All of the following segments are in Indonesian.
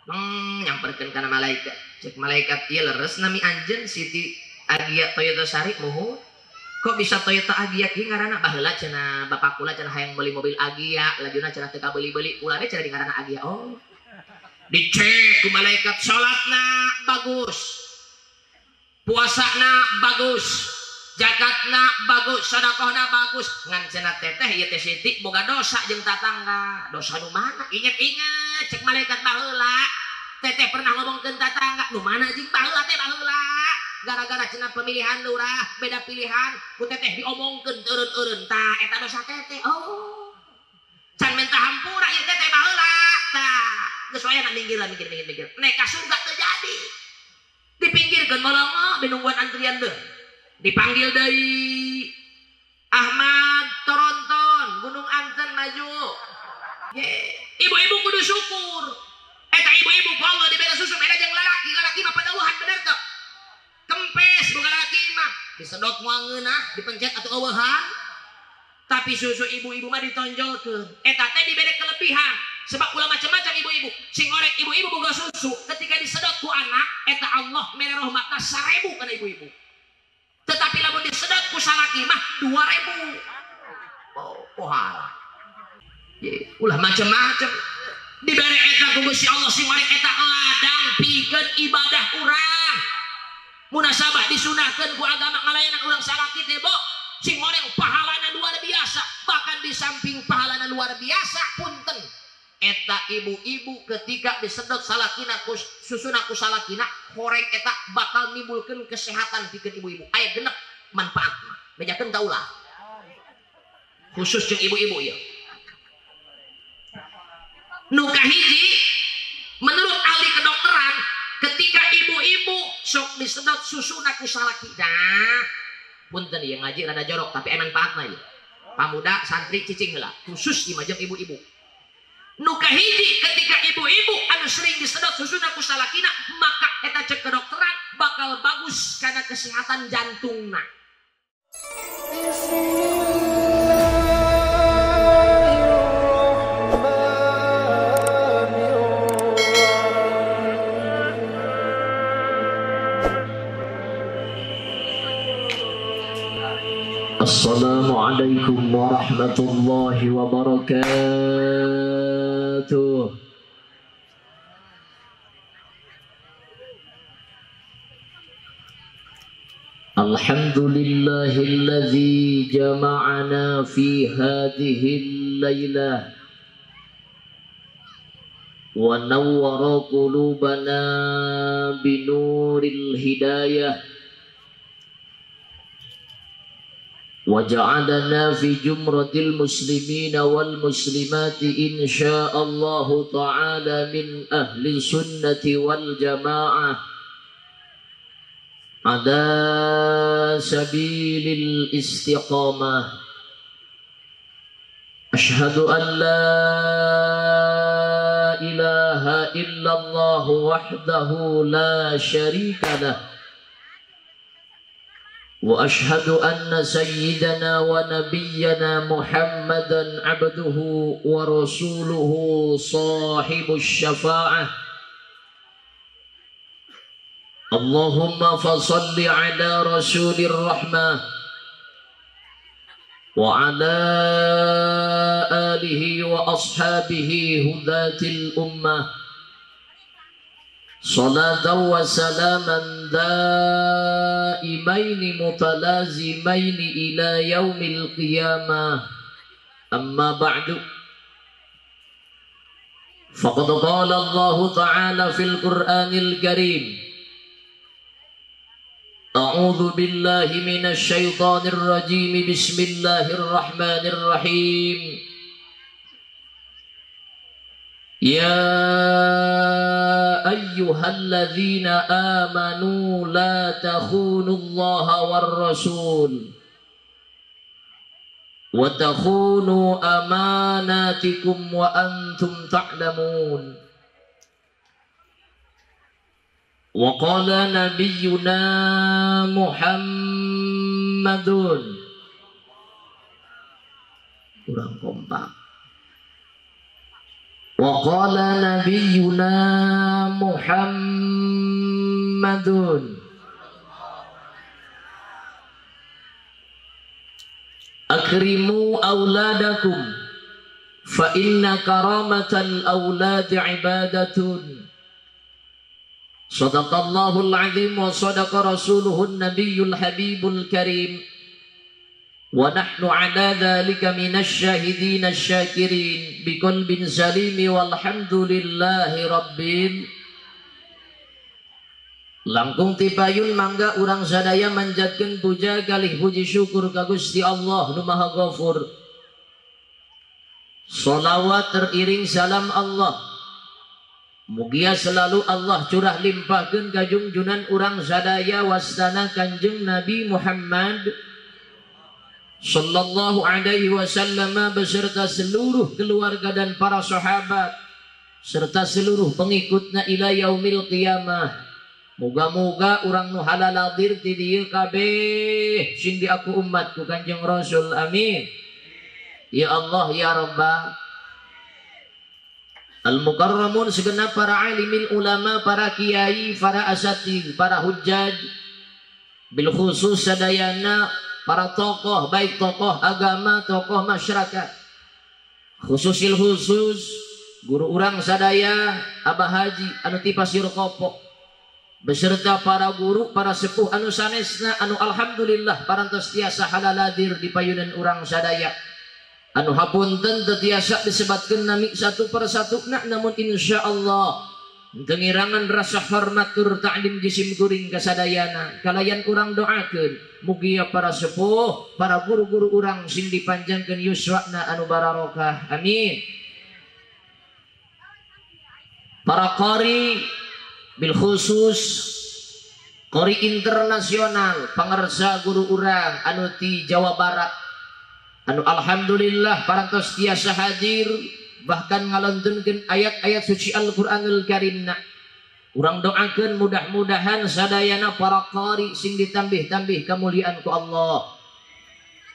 nyamperkeun kana malaikat. Cek malaikat ieu leres nami anjeun Siti Agia Toyota Sari muhun. Kok bisa Toyota Agia kieu ngaranna baheula cenah bapak kula cenah hayang beli mobil Agia, lajuna cenah teu kabeuli-beuli, ulana cenah di ngaranna Agia. Oh. Dicek ku malaikat salatna bagus. Puasana bagus. Zakatna bagus, sedekahna bagus. Ngan cenah teteh ieu teh Siti boga dosa jeung tatangga. Dosa nu mana? Inget-inget cek malaikat baheula. Teteh pernah ngomongkeun tatangga, nu mana jeung baheula teh baheula. Gara-gara cenah pemilihan lurah, beda pilihan, ku teteh diomongkeun eureun-eureun tah eta dosa teteh. Oh. Can minta hampura ieu teteh baheula. Tah, geus waya mikir. Nek ka surga teu jadi. Dipinggirkeun molongo binungguan antrian deui. Dipanggil deui Ahmad Toronton Gunung Anten maju. Ibu-ibu kudu syukur. Eta ibu-ibu ku Allah dibeda susu beda jeung lalaki mah padauhan bener teu. Kempes boga lalaki mah disedot moangeunah dipencet atuh eueuhan. Tapi susu ibu-ibu mah ditonjolkeun. Eta teh dibeda kelebihan. Sebab ulah macam-macam ibu-ibu. Sing orek ibu-ibu boga susu ketika disedot ku anak eta Allah mere rahmatna 1000 kana ibu-ibu. Tetapi lamun disedot ku salaki mah 2000. Oh, pohara. Ulah macam-macam. Dibere eta ku Gusti Allah sing orek eta ladang pikeun ibadah urang. Munasabah disunahkeun ku agama ngalayanan urang salaki teh bo. Sing orek pahalana luar biasa. Bahkan di samping pahalana luar biasa punten. Eta ibu-ibu ketika disedot salakina ku susuna ku salakina horeng eta bakal nimbulkeun kesehatan pikeun ibu-ibu aya genep manfaatna bejakeun ka ulah khusus jeung ibu-ibu ieu nu kahiji menurut ahli kedokteran ketika ibu-ibu sok disedot susuna ku salaki dah punten ieu ngaji rada jorok tapi aya manfaatna ieu pamuda santri cicing heula khusus di majeng ibu-ibu. Nu kahiji ketika ibu-ibu anu sering disedot susuna ku salakina maka eta cek kedokteran bakal bagus karena kesehatan jantungna. Assalamualaikum warahmatullahi wabarakatuh. Alhamdulillahilladzi jama'ana fi hadhil lailah wa nawwara qulubana binuril hidayah وجعلنا في جمرة المسلمين والمسلمات إن شاء الله تعالى من أهل السنة والجماعة على سبيل الاستقامة. أشهد أن لا إله إلا الله وحده لا شريك له وأشهد أن سيدنا ونبينا محمدا عبده ورسوله صاحب الشفاعة. اللهم فصل على رسول الرحمة وعلى آله وأصحابه هداة الأمة صلاة وسلاما دائمين متلازمين إلى يوم القيامة. أما بعد فقد قال الله تعالى في القرآن الكريم أعوذ بالله من الشيطان الرجيم بسم الله الرحمن الرحيم يا أيها الذين آمنوا لا تخونوا الله والرسول وتخونوا أماناتكم وأنتم تعلمون. وقال نبينا محمد kurang kompak Wa qala nabiyyuna Muhammadun akrimu auladakum fa inna karamatal auladi ibadatun. Sadaqallahul azim wa sadaqa rasuluhun nabiyyul habibul karim wa nahnu ala dhalika minasy syahidin asy-syakirin biqalbin salimi walhamdulillahi rabbil. Langkung tipayun mangga urang sadaya manjatkeun puja kalih puji syukur ka Gusti Allah nu Maha Ghafur. Shalawat teriring salam Allah mugia selalu Allah curah limpahkeun ka junjunan urang sadaya wastana Kanjeng Nabi Muhammad sallallahu alaihi wasallam beserta seluruh keluarga dan para sahabat serta seluruh pengikutna ila yaumil qiyamah. Moga-moga urang nu halal hadir ti dieu kabeh sing di aku umat ku Kanjeng Rasul. Amin. Ya Allah ya Rabbah. Al-mukarramun segenap para alimin ulama, para kiai, para asatid, para hujjaj, bil khusus sadayana para tokoh, baik tokoh agama, tokoh masyarakat, khususil khusus guru urang sadaya Abah Haji anu ti Pasir Kopo beserta para guru, para sepuh anu sanesna anu alhamdulillah parantos tiasa halal hadir di payunan urang sadaya. Anu hapunten teu tiasa disebatkeun nami satu persatu namun insyaallah tengirangan rasa hormat tur ta'lim jisim kuring kasadayana kalayan urang doakeun mugi para sepuh para guru-guru urang sing dipanjangkeun yuswana anu barokah. Amin. Para qari bil khusus qari internasional pangarsa guru urang anu ti Jawa Barat anu alhamdulillah parantos tiasa hadir bahkan ngalontunkeun ayat-ayat suci Al-Qur'anul Karimna. Urang doakeun mudah-mudahan sadayana para qari sing ditambih-tambih kemuliaan ku Allah.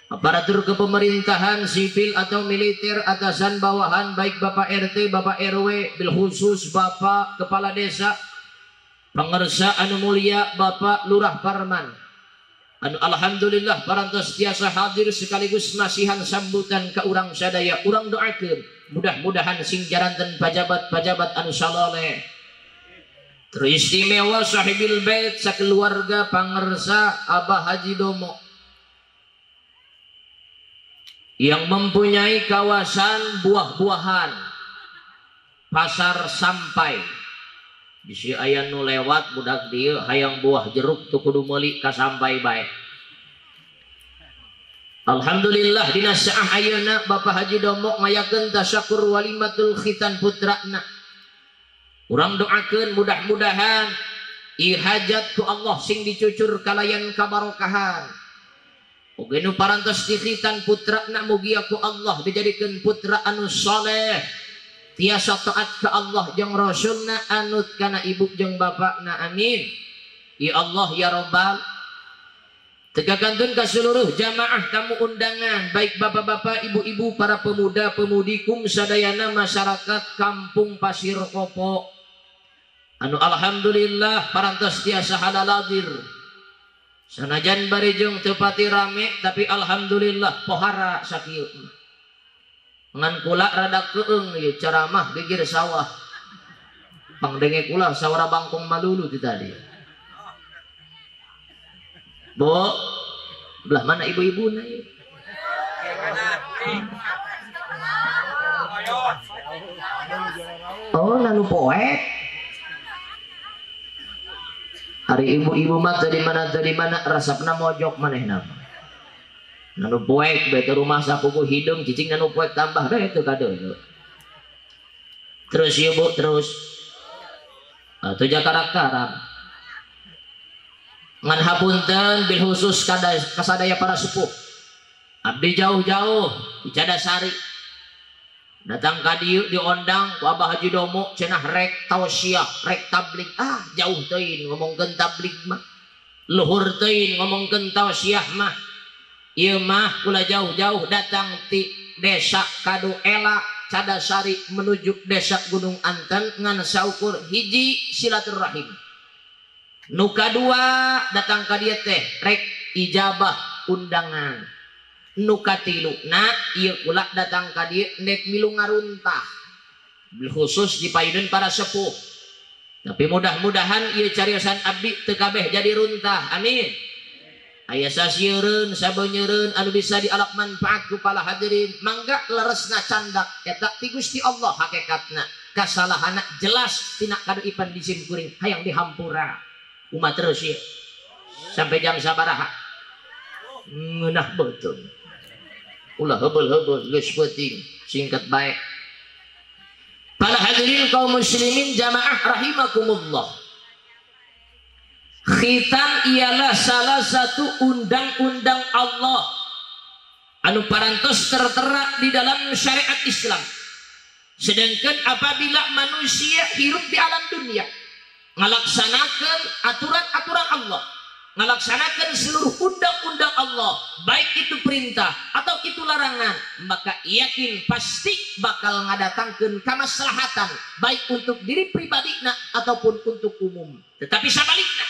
Aparatur kepemerintahan sipil atau militer atasan bawahan baik Bapak RT, Bapak RW, bil khusus Bapak Kepala Desa, pangarsa anu mulia Bapak Lurah Parman. Anu alhamdulillah parantos tiasa hadir sekaligus nasihan sambutan ka urang sadaya. Urang doakeun mudah-mudahan sing jaranten pajabat-pajabat anu saloleh teristimewa sahibil bait sakeluarga pangarsa Abah Haji Domo yang mempunyai kawasan buah-buahan pasar sampai bisi aya nu lewat budak dieu hayang buah jeruk tu kudu meuli ka sampai bae. Alhamdulillah dina saah ayeuna Bapak Haji Domo ngayakeun tasyakur walimatul khitan putrana. Urang doakeun mudah-mudahan ieu hajat ku Allah sing dicucur kalayan kabarokahan. Oge nu parantos di khitan putrana mugi ku Allah dijadikeun putra anu saleh. Tiasa taat ke Allah jeung Rasulna anut kana ibu jeung bapakna. Amin. Ya Allah ya Rabbal. Tegakantun ke seluruh jamaah tamu undangan baik bapak-bapak, ibu-ibu, para pemuda-pemudi kum sadayana masyarakat kampung Pasir Kopo anu alhamdulillah parantos tiasa halal hadir. Sanajan barejong teu pati rame tapi alhamdulillah pohara sakieu. Ngan kula rada keung ieu ceramah gegir sawah. Pangdenge kula sawara bangkong malulu ti tadi. Bo, belah mana ibu-ibu na ieu? Oh, nanu poek. Hari ibu-ibu mah tadi mana resepna mojok manehna. Nanu poek bete rumah sakuku hidung cicing nanu poek tambah deh itu kado itu. Terus ibu terus. Atuh jakarak-karak. Ngan hapunten bil khusus kasadaya para sepuh. Abdi jauh-jauh di Cadasari. Datang ka dieu diondang ku Abah Haji Domo cenah rek tausiah, rek tablik. Ah, jauh teuing ngomongkeun tablik mah. Luhur teuing ngomongkeun tausiah mah. Ieu mah kula jauh-jauh datang ti desa Kadu Ela Cadasari menuju desa Gunung Anten ngan saukur hiji silaturahim. Nu kadua datang ka dieu teh rek ijabah undangan. Nu katiluna ieu kula datang ka dieu nek milu ngaruntah. Khusus dipayuneun para sepuh. Tapi mudah-mudahan ieu cariosan abdi teu kabeh jadi runtah. Amin. Aya sasieun sabeunyeun anu bisa dialap manfaat ku para hadirin mangga leresna candak eta ti Gusti Allah hakikatna kasalahanna jelas tina kaduipan disim kuring hayang dihampura umat terus ya sampai jam sabaraha ngeunah betul ulah heubeuh-heubeuh geus peuting singkat bae para hadirin kaum muslimin jamaah rahimakumullah. Khitan ialah salah satu undang-undang Allah anu parantos tertera di dalam syariat Islam. Sedangkan apabila manusia hidup di alam dunia ngalaksanakan aturan-aturan Allah, ngalaksanakan seluruh undang-undang Allah, baik itu perintah atau itu larangan, maka yakin pasti bakal ngadatangkeun kamaslahatan baik untuk diri pribadina ataupun untuk umum. Tetapi sabalikna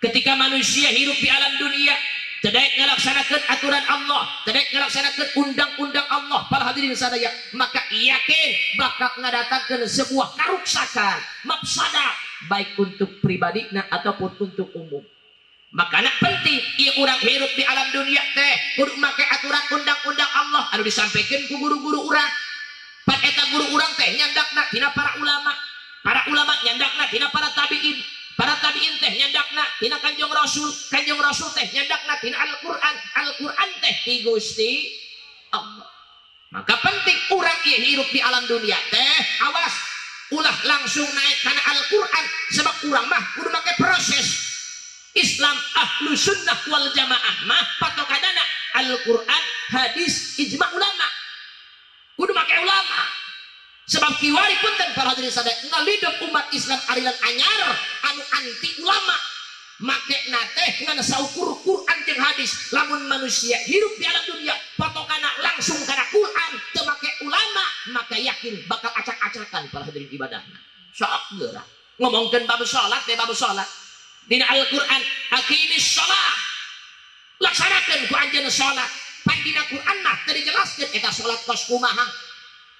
ketika manusia hidup di alam dunia tidak melaksanakan aturan Allah, tidak melaksanakan undang-undang Allah, para hadirin sadaya, maka yakin bakal ngadatangkeun sebuah karuksakan, mafsadah baik untuk pribadi ataupun untuk umum. Maka nak penting ieu urang hidup di alam dunia teh kudu make aturan undang-undang Allah anu disampaikan ku guru-guru urang. Pan eta guru urang teh nyandakna tina para ulama. Para ulama nyandakna tina para tabi'in. Para tabi'in teh nyandakna tina Kanjeng Rasul teh nyandakna tina Al-Qur'an teh ti Gusti Allah. Maka penting urang ieu hirup di alam dunia teh awas ulah langsung naik kana Al-Qur'an sebab urang mah kudu make proses. Islam ahlu sunnah wal jamaah mah patokanana Al-Qur'an, hadis, ijma ulama. Kudu make ulama. Sebab kiwari punten para hadirin sadaya ngalideuk umat Islam arilan anyar anu anti ulama make teh ngan saukur Quran jeung hadis lamun manusia hidup di alam dunia patokana langsung kana Quran teu make ulama maka yakin bakal acak-acakan para hadirin ibadahna sok geurah ngomongkeun bab salat teh bab salat dina Al-Qur'an aqimis shalah laksanakeun ku anjeun salat pan dina Quran mah teu dijelaskeun eta salat tos kumaha.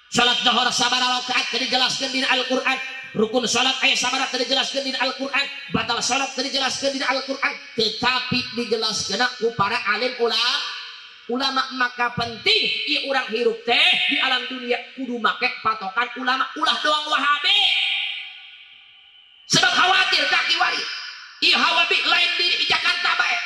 Salat zuhur sabaraha rakaat tadi dijelaskeun dina Al-Qur'an. Rukun salat aya sabaraha tadi dijelaskeun dina Al-Qur'an. Batal salat tadi dijelaskeun dina Al-Qur'an. Tetapi dijelaskeun ku para alim ulama maka penting ieu urang hirup teh di alam dunia kudu make patokan ulama ulah doang wahabi. Sebab khawatir ka kiwari. Ieu wahabi lain di Jakarta bae.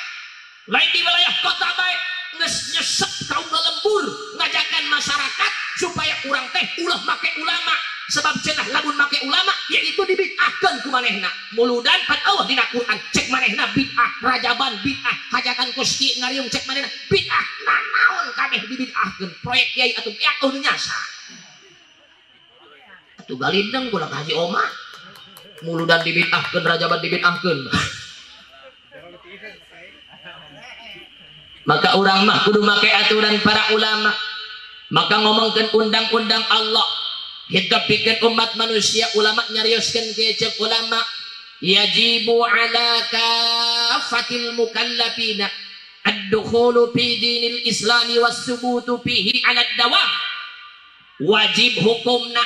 Lain di wilayah kota bae. Geus nyesep kaum lembur ngajakan masyarakat supaya urang teh ulah make ulama sebab cenah lamun make ulama yaitu dibid'ahkeun ku manehna muludan pan Allah dina Quran cek manehna bid'ah rajaban bid'ah hajatan kusti ngariung cek manehna bid'ah naon kabeh dibid'ahkeun proyek kiai atuh ya anu nyasa atuh galindeng kula ka Haji Oma muludan dibid'ahkeun rajaban dibid'ahkeun. Maka urang mah kudu make aturan para ulama. Maka ngomongkeun undang-undang Allah hitepikeun umat manusia ulama nyarioskeun kecep ulama yajibu ala kafatil mukallafina ad-dukhulu fi dinil islami was-subutu fihi ala dawam. Wajib hukumna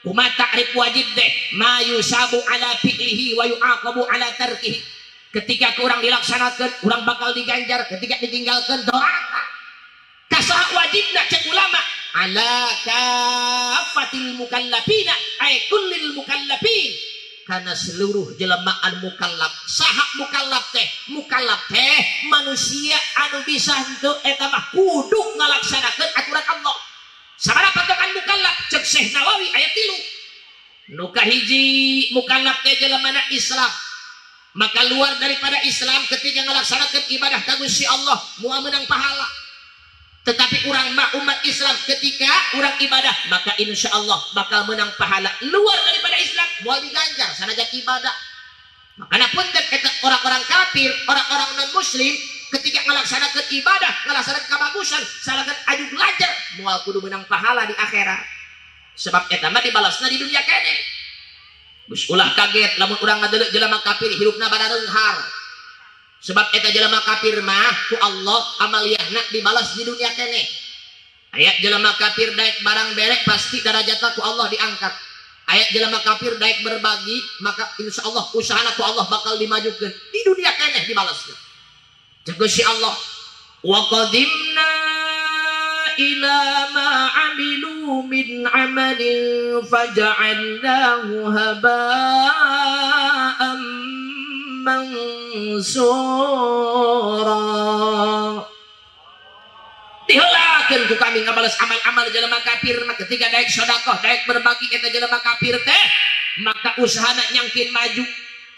kumaha ta'rif wajib deh ma yusabu ala fi'lihi wa yu'aqabu ala tarkihi. Ketika kurang dilaksanakan kurang bakal diganjar, ketika ditinggalkan doa kasaha wajibna cek ulama ala kafatil mukallafina ay kullil mukallafin karena seluruh jelema al mukallaf saha mukallaf teh manusia anu bisa henteu eta mah kudu ngalaksanakeun aturan Allah. Sabaraha patokan mukallaf cek Syekh Nawawi aya 3. Nu kahiji mukallaf teh jelemana Islam. Maka luar daripada Islam ketika melaksanakan ibadah ka Gusti Allah moal menang pahala. Tetapi urang mah umat Islam ketika urang ibadah maka insya Allah bakal menang pahala. Luar daripada Islam moal diganjar sanajan ibadah. Makanya pun orang-orang kafir, orang-orang non muslim ketika melaksanakan ibadah, melaksanakan kebagusan, salahkan adu belajar moal kudu menang pahala di akhirat. sebab eta mah dibalasna di dunia kene. Geus ulah kaget lamun urang ngadeuleu jelema kafir hirupna bada reunghar. Sebab eta jelema kafir mah ku Allah amaliyahna dibalas di dunia kene. Aya jelema kafir daek barang berek pasti darajatna ku Allah diangkat. Aya jelema kafir daek berbagi maka insyaallah usahana ku Allah bakal dimajukeun di dunia kene dibalasna. Jeung si Allah wa qadimna ila ma amilu min amalin faja'alnahu haba'an mansura. Diheulakeun ku kami ngabales amal-amal jelema kafir mah ketika daek sedekah daek berbagi eta jelema kafir teh maka usahana nyangkin maju,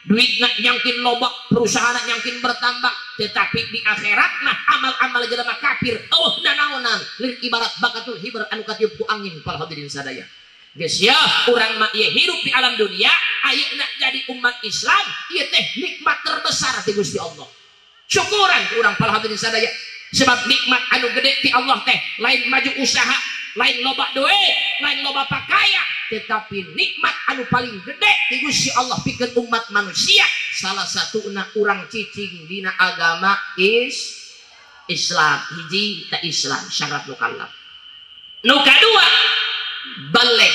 duitna nyangkin loba, perusahaan nyangkin bertambah, tetapi di akhirat mah amal-amal jelema kafir oh nanaonan lir ibarat bakatul hibar anu katiup ku angin para hadirin sadaya. Geus ya urang mah ieu hirup di alam dunia ayeuna jadi umat Islam ieu teh nikmat terbesar ti Gusti Allah. Syukuran ku urang para hadirin sadaya sebab nikmat anu gede ti Allah teh lain maju usaha, lain loba duit, lain loba pakaian, tetapi nikmat anu paling gede ti Gusti Allah pikeun umat manusia salah satuna urang cicing dina agama Islam hiji ta Islam syarat mukallaf. Nu kadua baleg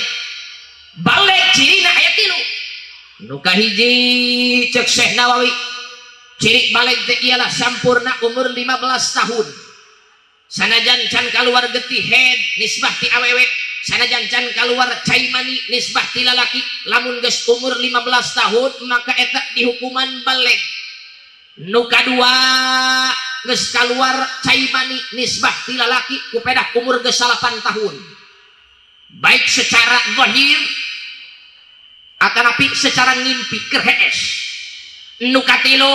cirina aya 3. Nu kahiji cek Syekh Nawawi ciri baleg teh ialah sampurna umur 15 tahun. Sanajan can kaluar getih head nisbah ti awewe, sanajan can kaluar cai mani nisbah ti lalaki, lamun geus umur 15 tahun maka eta dihukuman baleg. Nu kadua geus kaluar cai mani nisbah ti lalaki kupedah umur geus 8 tahun. Baik secara zahir atanapi secara ngimpi keur hees. Nu katilu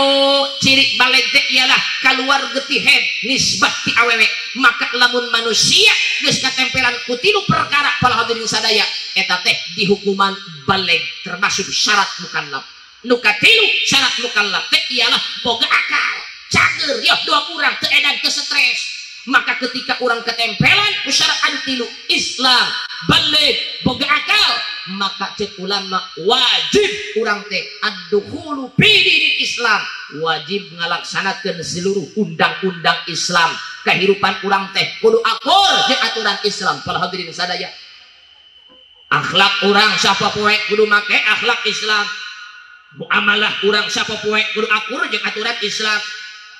ciri baleg teh ialah kaluar getih head nisbah ti awewe, maka lamun manusia geus katempelan ku 3 perkara para hadirin sadaya eta teh dihukuman baleg termasuk syarat mukallaf. Nu katilu syarat mukallaf teh ialah boga akal cager ya dua urang teu edan teu stres. Maka ketika orang ketempelan ku syarat anu 3 Islam baleg boga akal maka cek ulama wajib urang teh ad-dukhulu fi dinil Islam, wajib ngalaksanakeun seluruh undang-undang Islam. Kehidupan urang teh kudu akur jeung aturan Islam. Para hadirin sadaya, akhlak urang sapa poe kudu make akhlak Islam, muamalah urang sapa poe kudu akur jeung aturan Islam.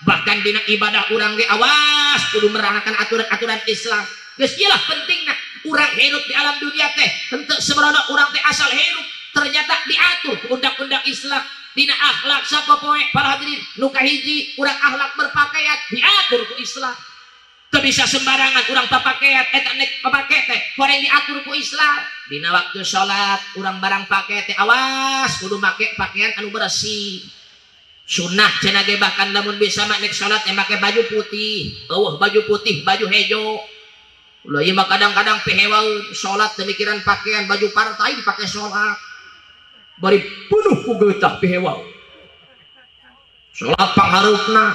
Bahkan dina ibadah urang ge awas kudu meranakan aturan-aturan Islam. Geus ieu lah pentingna urang hidup di alam dunia teh henteu sabaraha urang teh asal hidup ternyata diatur ku undang-undang Islam. Dina akhlak sapa poe para hadirin nu kahiji urang akhlak berpakaian diatur ku Islam. Teu bisa sembarangan urang papakaian eta nek papake teh horeng diatur ku Islam. Dina waktu salat urang barang pake teh awas kudu make pakaian anu bersih. Sunnah cenah ge bahkan lamun bisa nek salat yang make baju putih, eueuh baju putih, baju hejo. Ulah ieu mah kadang-kadang pehewaeun salat teu mikiran pakaian, baju partai dipake salat. Bari penuh ku geutah pehewaeun. Salat panghareupna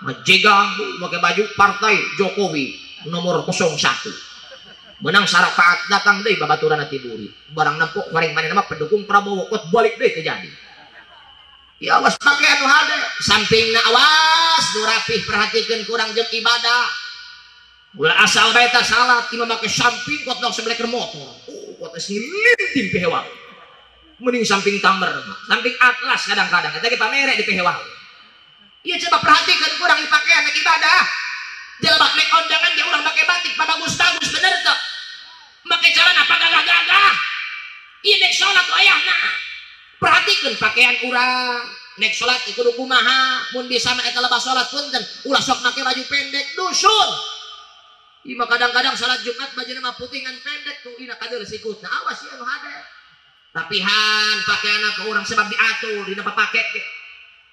majegang make baju partai Jokowi nomor 01. Menang sarapaat datang deui babaturanna tiduri. Barang nempok goreng manehna mah pendukung Prabowo kot balik deui teh jadi. Ya awas pakaian hade sampingna awas nu rapih perhatikeun kurang jeung ibadah. Ulah asal bae ta salat imam make samping kot dong sebeleker motor. Kot silintin pehewa. Mending samping tamer mah. Samping atlas kadang-kadang eta ge pamere di pehewa. Ieu coba perhatikeun kurang pakaian nek ibadah. Jelema nek ondangan ge urang make batik bagus-bagus bener teu. Make celana pagagah-gagah. Ieu nek salat wayahna. Perhatikan pakaian urang nek salat kudu kumaha mun bisa mah eta lebas salat punten ulah sok make baju pendek dusun. Ieu mah kadang-kadang salat Jumat bajuna mah putingan pendek tuh dina kadeul sikutna awas ieu anu hade. Tapihan pakaianna ka urang sebab diatur dina papake ge.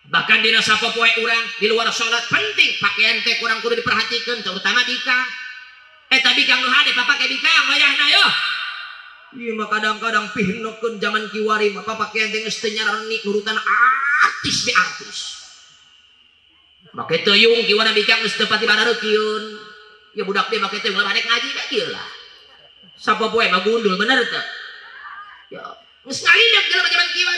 Bahkan dina sapopoe urang di luar salat penting pakaian teh kurang kudu diperhatikeun terutama bikang. Eta bikang nu hade papake bikang wayahna yo. Iya mah kadang-kadang pihnekeun zaman kiwari mah papakaian teh geus teu nyarani nurutan artis be artis. Make teuing kiwana bicang geus teu pati badareukeun. Ya budak teh make teuing ladek ngaji da kieu lah. Sapa poe magundul bener teh. Ya, geus ngalideuk jelema zaman kieu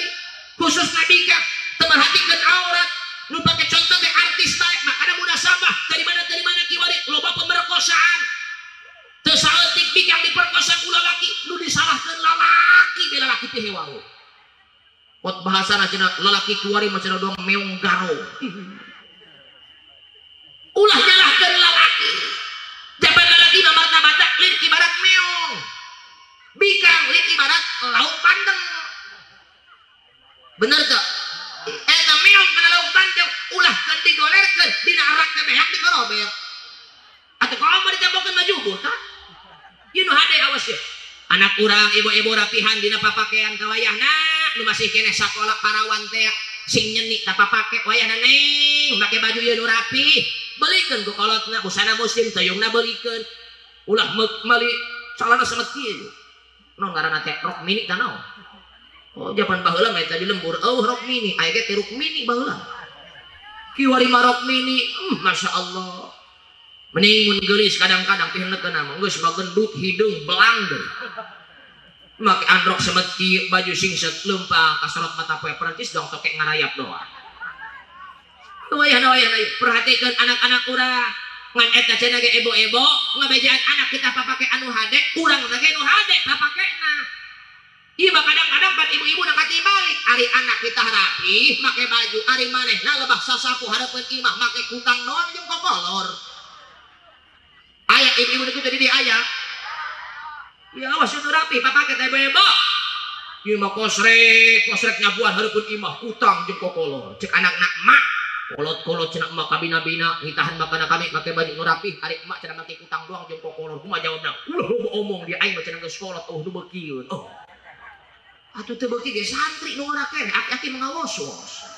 khusus nabi ka temerhatikeun aurat nu pake contoh teh artis bae makana munasabah dari mana kieu loba pemerkosaan teu saeutik bikang diperkosa ku lalaki nu disalahkeun lalaki be lalaki teh hewau. Pot bahasana cenah lalaki kieu mah cenah doang meong garo. Ulah nyalahkeun lalaki. Jaban lalaki mah martabata lin ibarat meong. Bikang lin ibarat lauk pandeng. Bener teu? Eta meong kana lauk pandeng ulah keun digolerkeun dina arak teh beak dikorobet. Atuh kalau mau dicambokeun mah jubuh tah. Ieu nu hade awas ye. Anak urang ibu-ibu rapihan dina papakean ka wayahna nu masih keneh sakola parawan teh sing nyenik ka papake wayahna neng make baju ieu nu rapi beulikeun ku kolotna busana muslim teuyeungna beulikeun ulah meuli salana semet kieu naon ngaranna teh rok mini tah naon. Oh japan baheula mah eta di lembur rok mini aya ge teh rok mini baheula kieu ari mah rok mini masyaallah. Mending mun geulis kadang-kadang teh neukeun mah geus bagendut hidung belang deui. Make androk semet kieu baju singset leumpang kasorot mata poe Perancis dong tokek ngarayap doang. Wayahna perhatikeun anak-anak urang ngan eta cenah ge ebo-ebo ngabejaan anak kita papake anu hade urang na ge nu hade papakena. Ieu mah kadang-kadang pan ibu-ibu na katibalik ari anak kita rapi make baju ari manehna lebah sasapu hareupeun imah make kutang doang jeung kokolor. Aya ibu-ibu itu jadi dia ayah. Ya awas itu rapi, papa kita bebo. Ieu mah kosrek nyabuan hareupeun imah kutang jeung kokolor. Cek anak-anak mak, kolot-kolot cenah emak kabina-bina ngitahan makana kami make baju nu rapi, ari emak cenah make kutang doang jeung kokolor. Kumaha jawabna? Ulah loba omong dia aing mah cenah geus kolot nu beukieun. Oh. Atuh teu beuki ge santri nu ngora keneh, aki-aki mangawos-wos.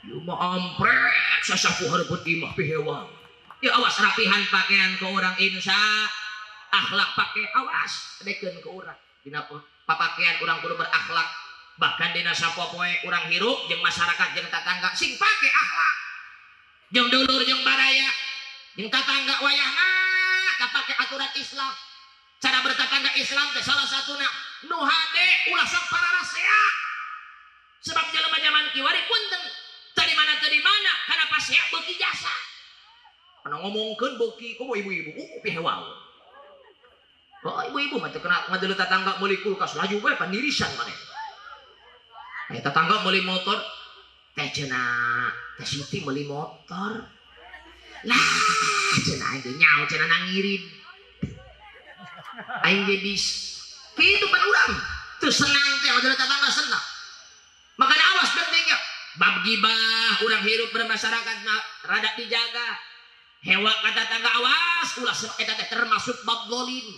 Ieu mah amprek sasapu hareupeun imah pihewang. Ya awas rapihan pakaian ke orang Indonesia akhlak pakai awas dekeun ke orang dina papakean orang kudu berakhlak bahkan dina sapopoe orang hirup jeung masyarakat jeung tetangga sing pake akhlak jeung dulur jeung baraya jeung tetangga wayahna kapake aturan Islam cara bertetangga Islam teh salah satuna nu hade ulah sok pararasea sebab jelema zaman kieu punten tadi mana kana pasea beuki jasa. Ana ngomongkeun beuki ku ibu-ibu pihewau. Oh ibu-ibu mah teu kena ngadeuleu tetangga meuli kulkas laju bae pandirisan maneh. Aya tetangga meuli motor teh cenah teh Siti meuli motor. Lah cenah aing nyaho cenah nangirin. Aing ge bis. Kitu pan urang teu senang teh ngadeuleu tetangga senang. Makanya awas pentingnya bab gibah urang hirup bermasyarakat rada dijaga. Hewa kata tangga awas ulah eta teh termasuk bab zalim.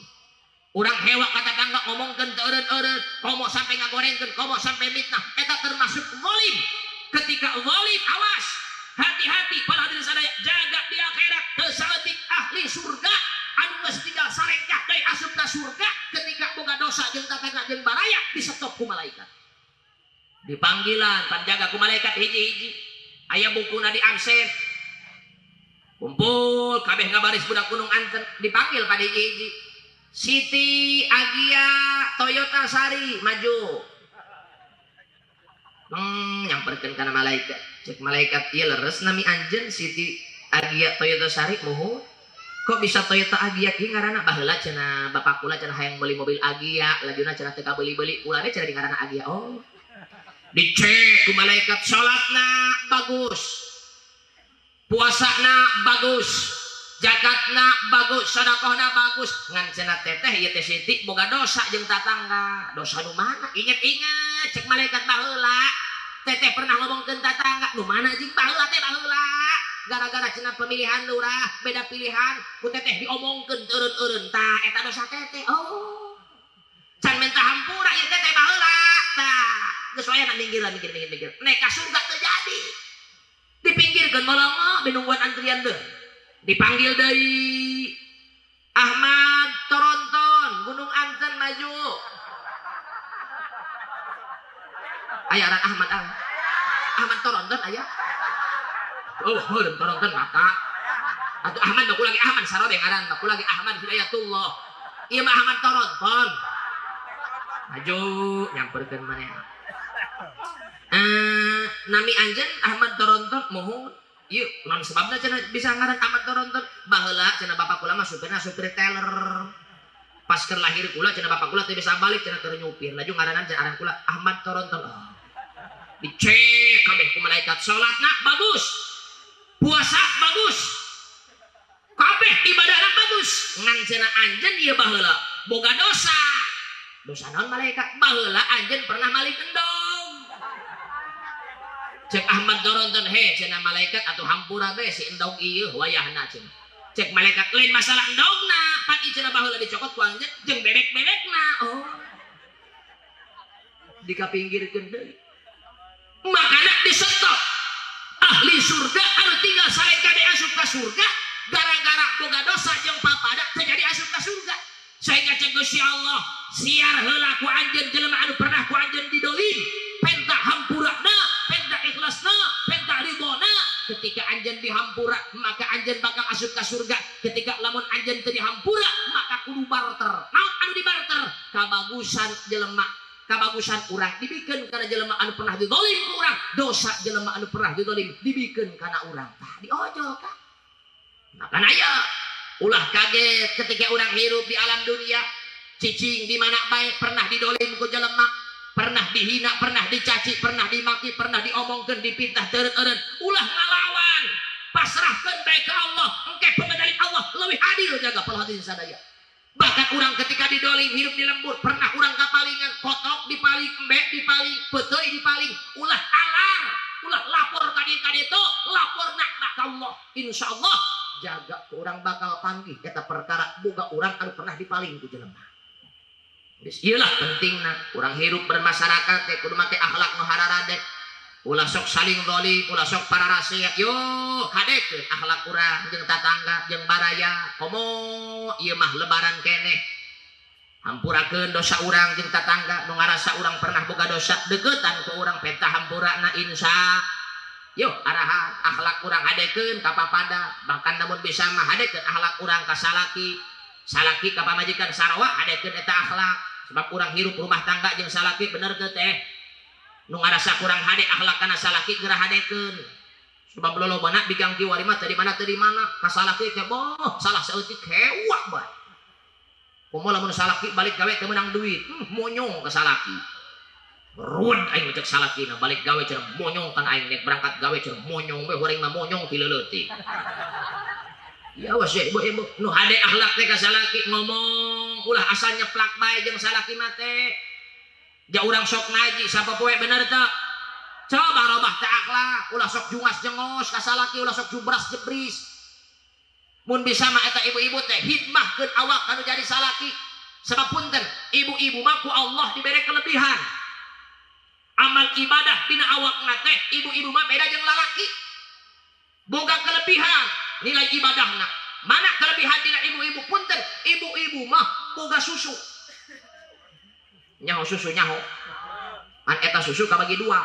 Urang hewa kata tangga ngomongkeun teu eureun-eureun, komo sampai ngagorengkeun, komo sampai mitnah, eta termasuk zalim. Ketika zalim awas, hati-hati para hadirin sadaya, jaga di akhirat teu saeutik ahli surga anu geus tinggal sarengkah deui asup ka surga ketika boga dosa jeung tatangga jeung baraya disetop ku malaikat. Dipanggilan panjaga ku malaikat hiji-hiji. Aya bukuna di absen. Kumpul kabeh ngabaris budak Gunung Anten dipanggil pada hiji-hiji. Siti Agia Toyota Sari maju. Nyamperkeun kana malaikat. Cek malaikat ieu leres nami anjeun Siti Agia Toyota Sari muhun. Kok bisa Toyota Agia kieu ngaranna baheula cenah bapak kula cenah hayang meuli mobil Agia, lajuna cenah teu kabeuli-beuli ulane cenah di ngaranna Agia. Oh. Dicek ku malaikat salatna bagus. Puasana bagus, zakatna bagus, sedekahna bagus. Ngan cenah teteh ieu teh Siti boga dosa jeung tatangga. Dosa nu mana? Inget-inget cek malaikat baheula. Teteh pernah ngomongkeun tatangga, nu mana jeung baheula teh baheula. Gara-gara cenah pemilihan lurah, beda pilihan, ku teteh diomongkeun teu eureun-eureun. Tah eta dosa teteh. Oh. Can minta hampura ieu teteh baheula. Tah, geus wayahna mikir. Nek ka surga teu jadi. Dipinggirkan malah binungguan antrian deh. Dipanggil dari Ahmad Toronton Gunung Anten maju. Aya aran Ahmad Toronton aya. Oh, belum Toronton maka. Atau Ahmad aku lagi Ahmad Sarode ngaran, aku lagi Ahmad Hidayatullah. Iya mah Ahmad Toronton. Maju nyamperkeun maneh. Nami anjeun Ahmad Toronton mohon. Ieu non sebabna cenah bisa ngaran Ahmad Toronton. Baheula cenah bapak kula mah supirna supir teller. Pas keur lahir kula cenah bapak kula teu bisa balik cenah keur nyupir. Laju ngaranan cenah aran kula Ahmad Toronton. Dicek kabeh ku malaikat, salatna bagus. Puasa bagus. Kabeh ibadahna bagus. Ngan cenah anjeun ieu baheula boga dosa. Dosa naon malaikat? Baheula anjeun pernah malik endong. Cek Ahmad Toronton he cenah malaikat atuh hampura be si endong ieu wayahna cenah. Cek malaikat lain masalah endongna, pan ieu cenah baheula dicokot ku anjeun jeung bebek-bebekna. Oh. Dikapinggirkeun deui. Makana disetok ahli surga anu tinggal sare kade asup ka surga gara-gara boga dosa jeung papada terjadi asup ka surga. Sehingga cek Gusti Allah siar heula ku anjeun jelema anu pernah ku anjeun didolim, penta hampurana, penta ikhlasna, penta ridona. Ketika anjeun dihampura maka anjeun bakal asup ka surga. Ketika lamun anjeun teu dihampura maka kudu barter. Naon anu dibarter? Kabagusan jelema, kabagusan urang dibikeun kana jelema anu pernah didolim ku urang, dosa jelema anu pernah didolim dibikeun kana urang. Tah diojol ka. Makana aya ulah kaget ketika urang hirup di alam dunia, cicing di mana bae pernah didolim ku jelema, pernah dihina, pernah dicaci, pernah dimaki, pernah diomongkeun, dipitah teureut-eureut. Ulah ngalawan, pasrahkeun bae ka Allah, engke pengendali Allah leuwih adil jaga perhatian sadaya. Bahkan orang ketika didolim hidup di lembur, pernah orang kapalingan kotok dipaling, embek dipaling, beuteuy dipaling, ulah alar, ulah lapor ka ditu, lapor nak ka Allah. Insyaallah jaga orang bakal panggih eta perkara boga orang anu pernah dipaling ku jelema. Geus ieu lah pentingna urang hirup bermasyarakat teh kudu make akhlak nu hararade. Ulah sok saling zalim, ulah sok pararasea. Yo hadekeun akhlak urang jeung tatangga jeung baraya. Komo ieu mah lebaran keneh. Hampurakeun dosa urang jeung tatangga nu ngarasa urang pernah boga dosa, deuketan ku urang penta hampurana insya. Yo arahan akhlak urang hadekeun ka papada, bahkan namun bisa mah hadekeun akhlak urang ka salaki, salaki ka pamajikan sarwa hadekeun eta akhlak. Sebab urang hirup rumah tangga jeung salaki bener teu teh. Nu ngarasa kurang hade akhlak kana salaki geura hadekeun. Sebab lolobana bigang kiwari mah teu di mana ka salaki teh boh salah saeutik hewa bae. Komo lamun salaki balik gawe teu meunang duit, monyong ka salaki. Ruwet aing cek salakina balik gawe cenah monyong kan aing nek berangkat gawe cenah monyong we horeng mah monyong ti leuleutik. Ya was ibu-ibu nu hade akhlak teh ka salaki ngomong ulah asal nyeplak bae jeung salaki mah teh. Ja urang sok ngaji sapopoe bener teu. Coba robah teh akhlak, ulah sok jungas jengos ka salaki, ulah sok jubras jebris. Mun bisa mah eta ibu-ibu teh hidmahkeun awak anu jadi salaki. Sebab punten ibu-ibu mah ku Allah dibere kelebihan. Amal ibadah dina awakna teh ibu-ibu mah beda jeung lalaki. Boga kelebihan nilai ibadahna. Mana kelebihan dina ibu-ibu? Punten ibu-ibu mah boga susu. Nyaho susu nyaho. An eta susu kabagi dua.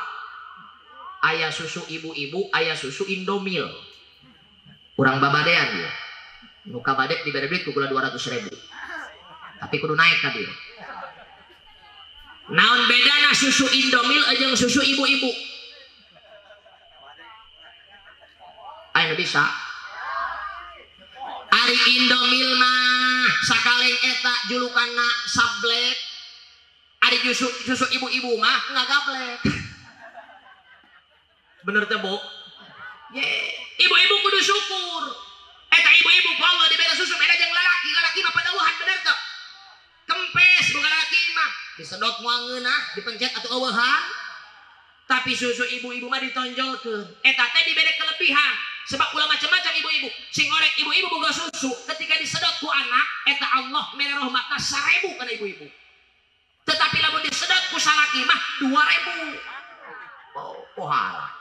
Aya susu ibu-ibu, aya susu Indomil. Urang babadean dia. Nu kabade dibere duit ku kula 200.000. Tapi kudu naik ka dia. Naon bedana susu Indomil jeung susu ibu-ibu? Ayo bisa. Ari Indomil mah sakaleng eta julukanna sablek. Ari susu ibu-ibu mah ngagablek. Bener teh, Bu? Ibu-ibu kudu syukur. Eta ibu-ibu ku Allah dibere susu beda jeung lalaki. Lalaki mah padauhan bener teh. Kempes bukan lalaki mah. Disedot moal ngeunah, dipencet atau eueuhan. Tapi susu ibu-ibu mah ditonjolkeun. Eta teh dibere kelebihan. Sebab ulah macam-macam ibu-ibu. Sing orek ibu-ibu boga susu, ketika disedot ku anak, eta Allah mere rahmatna 1000 kana ibu-ibu. Tetapi lamun disedot ku salaki mah 2000. Oh, pohara.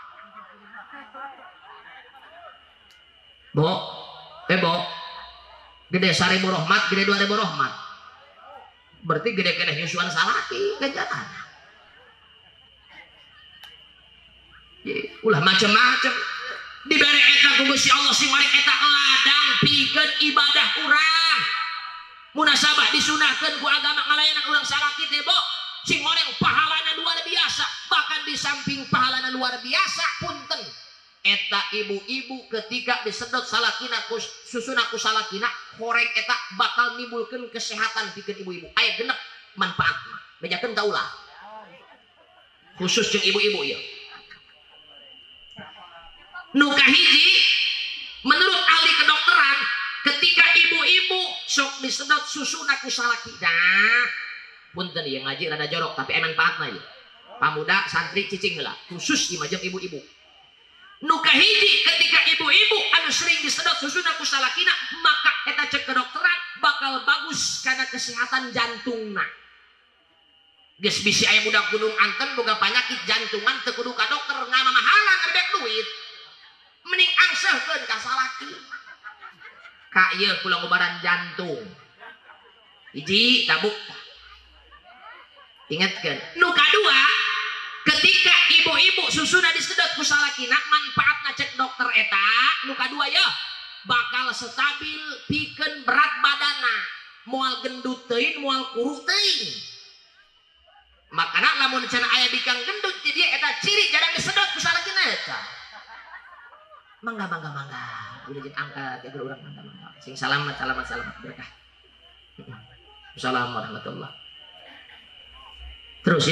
Bo, Bo. Gede 1000 rahmat, gede 2000 rahmat. Berarti gede kena nyusuan salaki ganjaran. Ulah macam-macam. Dibere eta ku Gusti Allah sing marek eta ladang pikeun ibadah urang. munasabah disunahkeun ku agama ngalayanan urang salaki teh bo sing horeng pahalana luar biasa, bahkan di samping pahalana luar biasa punten eta ibu-ibu ketika disedot salakina susuna ku salakina horeng eta bakal nimbulkeun kesehatan pikeun ibu-ibu aya genep manfaatna bejakeun kaulah khusus jeung ibu-ibu ya. Nu kahiji menurut ahli kedokteran ketika ibu-ibu sok disedot susuna ku salaki nah punten ya ngaji rada jorok tapi manfaatna ya pamuda santri cicing heula khusus di majeng ibu-ibu. Nu kahiji ketika ibu-ibu anu sering disedot susuna ku salakina maka eta cek kedokteran bakal bagus karena kesehatan jantungna. Geus bisi aya budak gunung anten boga panyakit jantungan teu kudu ka dokter ngamamahalan ngerbek duit. Mending angseuhkeun ka salaki. Ka ieu kula ngobaran jantung. Hiji tabuk. Ingatkeun. Nu kadua ketika ibu-ibu susuna disedot ku salakina manfaatna cek dokter eta nu kadua ya bakal stabil pikeun berat badana moal gendut teuing moal kurus teuing makana lamun cenah aya bikang gendut jadi eta ciri jarang disedot ku salakina eta mangga udah jeung angkat ya urang mangga sing salamat berkah. Assalamualaikum warahmatullahi terus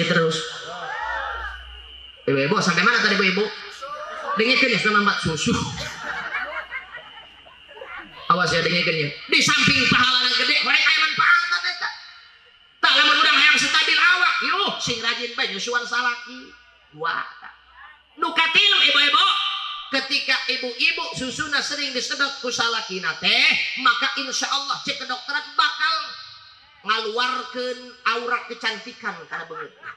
ibu-ibu sampai mana tadi ibu-ibu? Dengarkan ya selama 4 susu. Awas ya dengarkan ya. Di samping pahala yang gede, mereka yang manfaatan eta. Tak lamun urang hayang stabil awak, yuh sing rajin bae nyusuan salaki. Wah. Nu katilu ibu-ibu, ketika ibu-ibu susuna sering disedot ku salakina teh, maka insyaallah cek kedokteran bakal ngaluarkeun aura kecantikan kana beungeutna.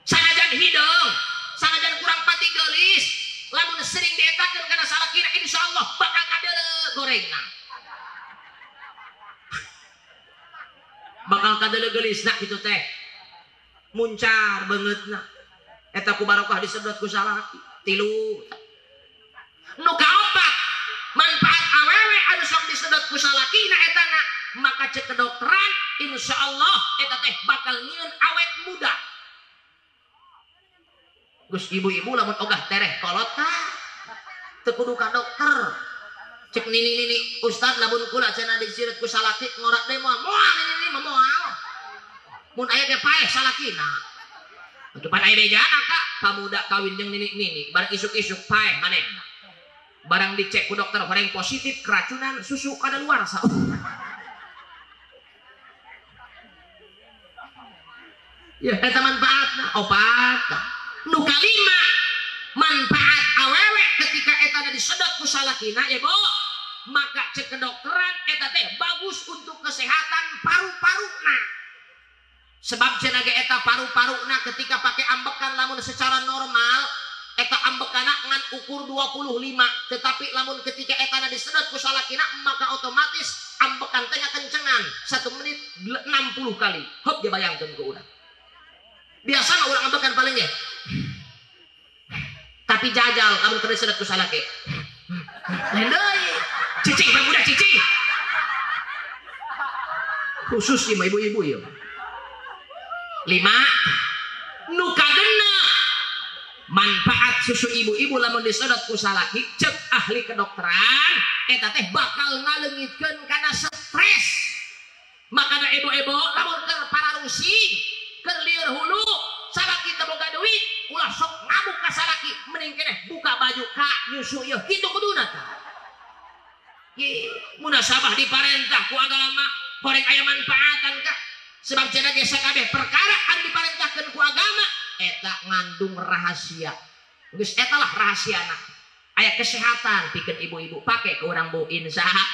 Sanajan hidung, sanajan kurang pati geulis, lamun sering dietakeun kana salakina insyaallah bakal kadeuleu gorengna. Bakal kadeuleu geulisna kitu teh. Muncar beungeutna. Eta ku barokah disedot ku salaki. 3. Nu kaopat, manfaat awewe anu sok disedot ku salakina etana, maka cek kedokteran insyaallah eta teh bakal nyieun awet muda. Gus ibu-ibu lamun ogah tereh kolot tah teu kudu ka dokter cek nini ustad lamun kula cenah disireut ku salaki ngorak deui moal nini moal mun aya ge paeh salakina depan aya bejana Kak pamuda kawin jeung nini barang isuk-isuk paeh manehna barang dicek ku dokter horeng positif keracunan susu kadaluarsa ya eta manfaatna opat nu kalima manfaat awewe ketika eta disedot ku salakina ya bo maka cek kedokteran eta teh bagus untuk kesehatan paru-paruna sebab cenah ge eta paru-paruna ketika pakai ambekan lamun secara normal eta ambekana ngan ukur 25 tetapi lamun ketika eta disedot ku salakina maka otomatis ambekan teh kencengan 1 menit 60 kali heup dia bayangkeun ku urang biasa mah urang ambekan paling ya tapi jajal kamu kena sedot ku salaki deui cicing pemuda cicing khusus di ibu-ibu ya 5 nu kagenna manfaat susu ibu-ibu lamun disedot ku salaki cek ahli kedokteran eta teh bakal ngaleungitkeun kana stres makana ibu-ibu lamun keur pararusing keur lieur hulu salaki teu boga duit ulah sok ngamuk ka salaki mending keneh buka baju ka nyusu yeuh kitu kuduna tah ye munasabah diparentah ku agama horeng aya manfaatan ka sebab cenah ge sakabeh perkara anu diparentahkeun ku agama eta ngandung rahasia geus eta lah rahasiana aya kesehatan pikeun ibu-ibu pake ke urang buin saha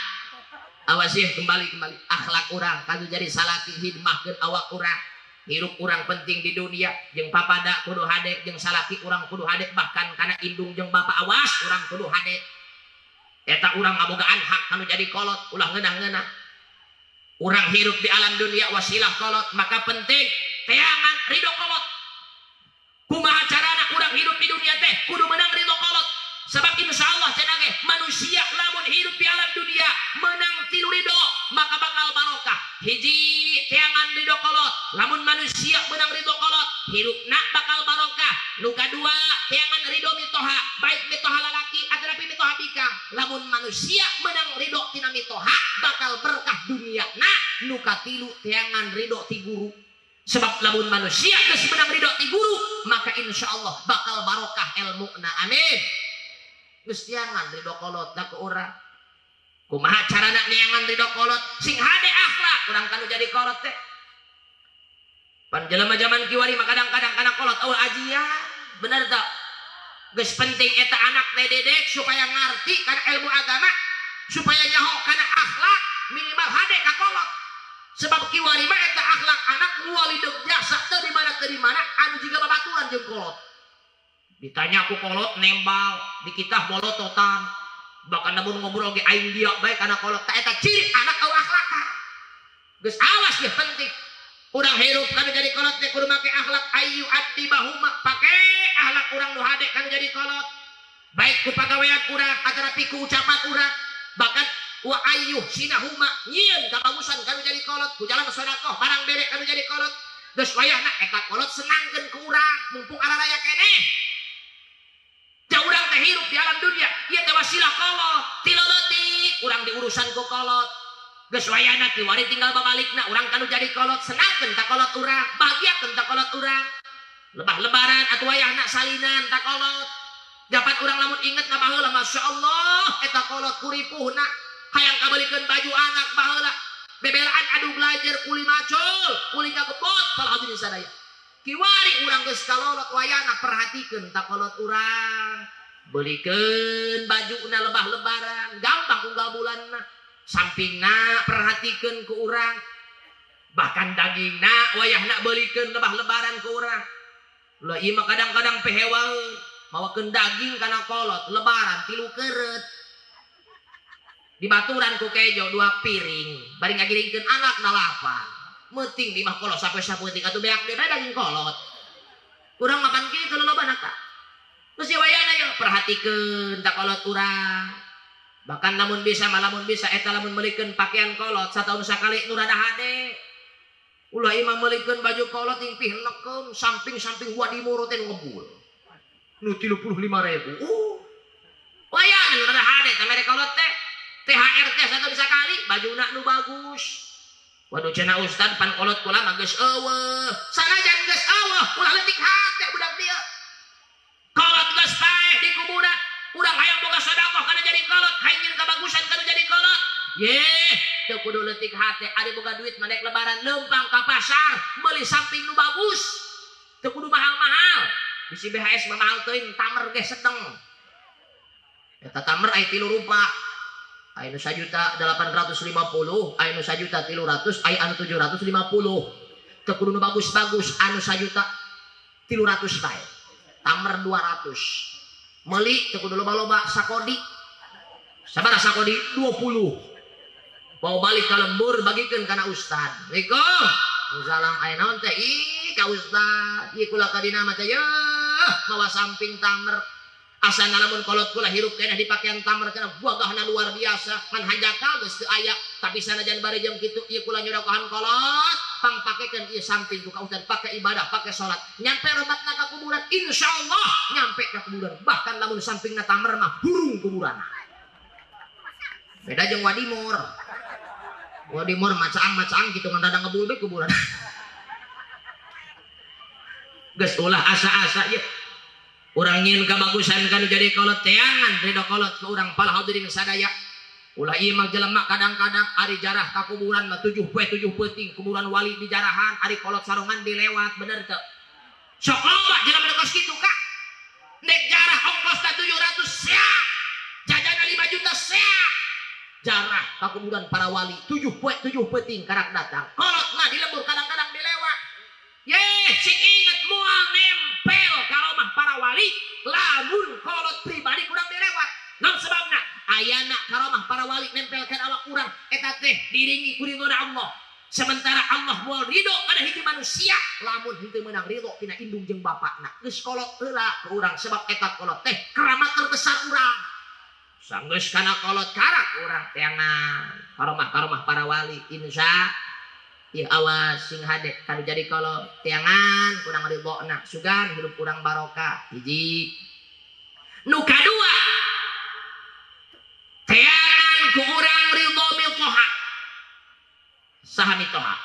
awas ya kembali akhlak urang kanu jadi salaki hidmahkeun awak urang hirup urang penting di dunia jeung papada kudu hade jeung salaki urang kudu hade bahkan kana indung jeung bapak awas urang kudu hade eta urang ngabogaan hak kanu jadi kolot ulah ngeunah-ngeunah urang hirup di alam dunia wasilah kolot maka penting teangan ridho kolot kumaha carana urang hirup di dunia teh kudu menang ridho kolot sebab insyaallah cenah ge manusia lamun hirup di alam dunia menang tilu ridho maka bakal barokah hiji teangan ridho kolot lamun manusia menang ridho kolot hirupna bakal barokah. Nu kadua teangan ridho mitoha baik mitoha lalaki atau mitoha bikang lamun manusia menang ridho tina mitoha bakal berkah dunia. Nah nu katilu teangan ridho ti guru sebab lamun manusia geus menang ridho ti guru maka insyaallah bakal barokah ilmuna. Amin. Geus teangan ridho kolot da ku urang. Kumaha carana neangan ridho kolot sing hade akhlak urang kanu jadi kolot teh. Pan jelema zaman kiwari mah kadang-kadang kana kolot eueuh ajian. Bener tak? Geus penting eta anak teh dedek supaya ngarti kana ilmu agama, supaya nyaho kana akhlak minimal hade ka kolot. Sebab kiwari mah eta akhlak anak nuali deuk jasa teu di mana anu jiga babaturan jeung kolot. Ditanya ku kolot nembal, dikitah bolototan. Bahkan namun ngobrol ge aing dia baik kana kolot ta eta ciri anak eueuh akhlak. Geus awas ya penting. Urang hirup kanu jadi kolot teh kudu make akhlak ayu attibahuma, pake akhlak urang nu hade kanu jadi kolot. Baik ku pagawean urang atarapi ku ucapan urang, bahkan wa ayu sinahuma nyieun kabagusan kanu jadi kolot, ku jalan sedekah barang derek kanu jadi kolot. Geus wayahna eta kolot senangkeun ku urang mumpung araraya keneh. Jauh urang teh hirup di alam dunia, ieu teh wasilah kolot, ti leutik urang diurusan ku kolot. Geus wayahna kiwari tinggal babalikna urang kanu jadi kolot senangkeun ta kolot urang, bahagiakeun ta kolot urang. Lebah lebaran atuh wayahna salinan ta kolot. Dapat urang lamun inget na baheula masyaallah eta kolot kuripuhna hayang kabeulikeun baju anak baheula. Bebelaan adu belajar kuli macul, kuli kagebot kalau hadirin sadaya. Kiwari urang geus kalolot wayahna perhatikeun ta kolot urang. Beulikeun bajuna lebah lebaran, gampang unggal bulanna. Sampingna perhatikeun ku urang. Bahkan dagingna wayahna beulikeun lebah lebaran ku urang. Ulah ieu mah kadang-kadang pehewaeun mawakeun daging kana kolot lebaran 3 keureut. Dibaturan ku kejo 2 piring, bari ngagiringkeun anak 8. Meuting di mah kolot sampai sapeuting atuh beak deh daging kolot. Urang mapan kitu lolobana ta. Terus wayahna yo perhatikeun ta kolot urang. Bahkan lamun bisa eta lamun meulikeun pakaian kolot sataun sakali nu rada hade. Ulah imam meulikeun baju kolot ting pih nekeun samping-samping wadimoro teh ngebul. Nu 35.000. Wayahna nu rada hade tah mere kolot teh. THR teh sataun sakali bajuna nu bagus. Waduh cenah ustad pan kolot kula mah geus eueuh. Sanajan geus eueuh ulah leutik hate budak dia. Kolot geus paeh di kuburan. Urang hayang boga sedekah kana jadi kolot, hayang kabagusan kana jadi kolot. Yeh, teu kudu leutik hate, ari boga duit mandek lebaran leumpang ka pasar, meuli samping nu bagus. Teu kudu mahal-mahal. Bisi BHS mah mahal teuing, tamer ge sedeng. Eta tamer aya 3 rupa. Aya nu 1.850.000, aya nu 1.300.000, aya anu 750. Teu kudu nu bagus-bagus, anu 1.300.000 bae. Tamer 200. Meuli teu kudu loba-loba sakodi. Sabaraha sakodi? 20. Bawa balik ka lembur bagikeun kana ustad. Assalamualaikum. Salam aya naon teh? Ih ka ustad, ieu kula ka dina mah teh yeuh mawa samping tamer. Asana lamun kolot kula hirup keneh di pakaian tamer cenah buagahna luar biasa. Kan hanjakal geus teu aya, tapi sanajan bari jeung kitu ieu kula nyodokahan kolot, pang pakekeun ieu samping ku ka ustad pake ibadah, pake salat. Nyampe robatna ka kuburan insyaallah nyampe ka kuburan. Bahkan lamun sampingna tamer mah burung kuburanna. Beda jeung wadimor. Wadimor macaang kitu ngan rada ngebul be kuburan. Geus ulah asa-asa ieu. Urang nyieun kabagusan kanu jadi kolot teangan ridho kolot ke urang pala hadirin sadaya. Ulah ieu mah jelema kadang-kadang ari jarah ka kuburan mah 7 peuting kuburan wali di jarahan ari kolot sarongan dilewat bener teu. Sok loba jelema nu kos kitu ka. Nek jarah ongkosna 700 sia. Jajanna 5 juta sia. Jarah ka kuburan para wali 7 peuting karak datang. Kolot mah di lembur kadang-kadang dilewat. Yeh sing inget moal nempel ka rumah para wali lamun kolot pribadi kurang dilewat. Naon sebabna? Ayana ka rumah para wali nempelkeun awak urang eta teh diringi ku ridona Allah. Sementara Allah moal ridho kana hiji manusia lamun henteu meunang ridho tina indung jeung bapakna. Geus kolot heula ke urang sebab eta kolot teh keramat terbesar urang. Sanggeus kana kolot karak urang teangan ka rumah para wali insya Ieu awas sing hade kanu jadi kalau tiangan kurang ridona sugan hidup kurang barokah hiji. Nu kadua tiangan ku urang ridho mitoha saha mitoha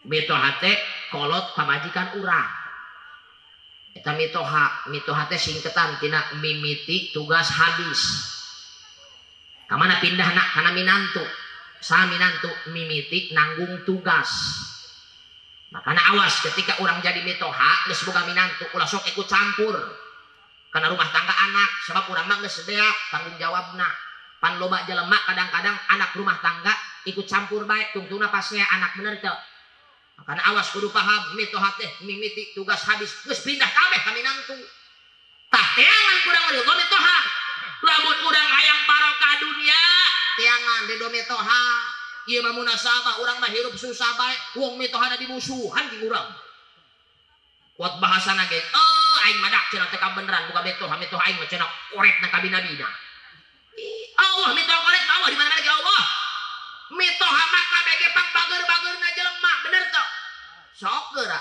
mitoha teh kolot pamajikan urang eta mitoha teh singketan tina mimiti tugas habis kamana pindah nak kana minantu saha minantu mimiti nanggung tugas makana awas ketika orang jadi mitoha geus boga minantu ulah sok ikut campur karena rumah tangga anak sebab urang mah geus sedea tanggung jawabna pan loba jelema kadang-kadang anak rumah tangga ikut campur bae tungtungna pasnya anak bener teu makana awas kudu paham mitoha teh mimiti tugas habis geus pindah kabeh ka minantu tah teangan kurang ridho mitoha lamun urang hayang barokah dunia tiangan ridho mitoha ieu mah munasabah urang mah hirup susah bae wong mitohana dimusuhan di urang kuat bahasana ge aing mah dak cenah teh beneran buka mitoha aing mah cenah korekna ka bina-bina Allah mitoha korek Allah di mana lagi Allah mitoha mah kabeh ge pangbager-bageurna jelema bener teu sok geura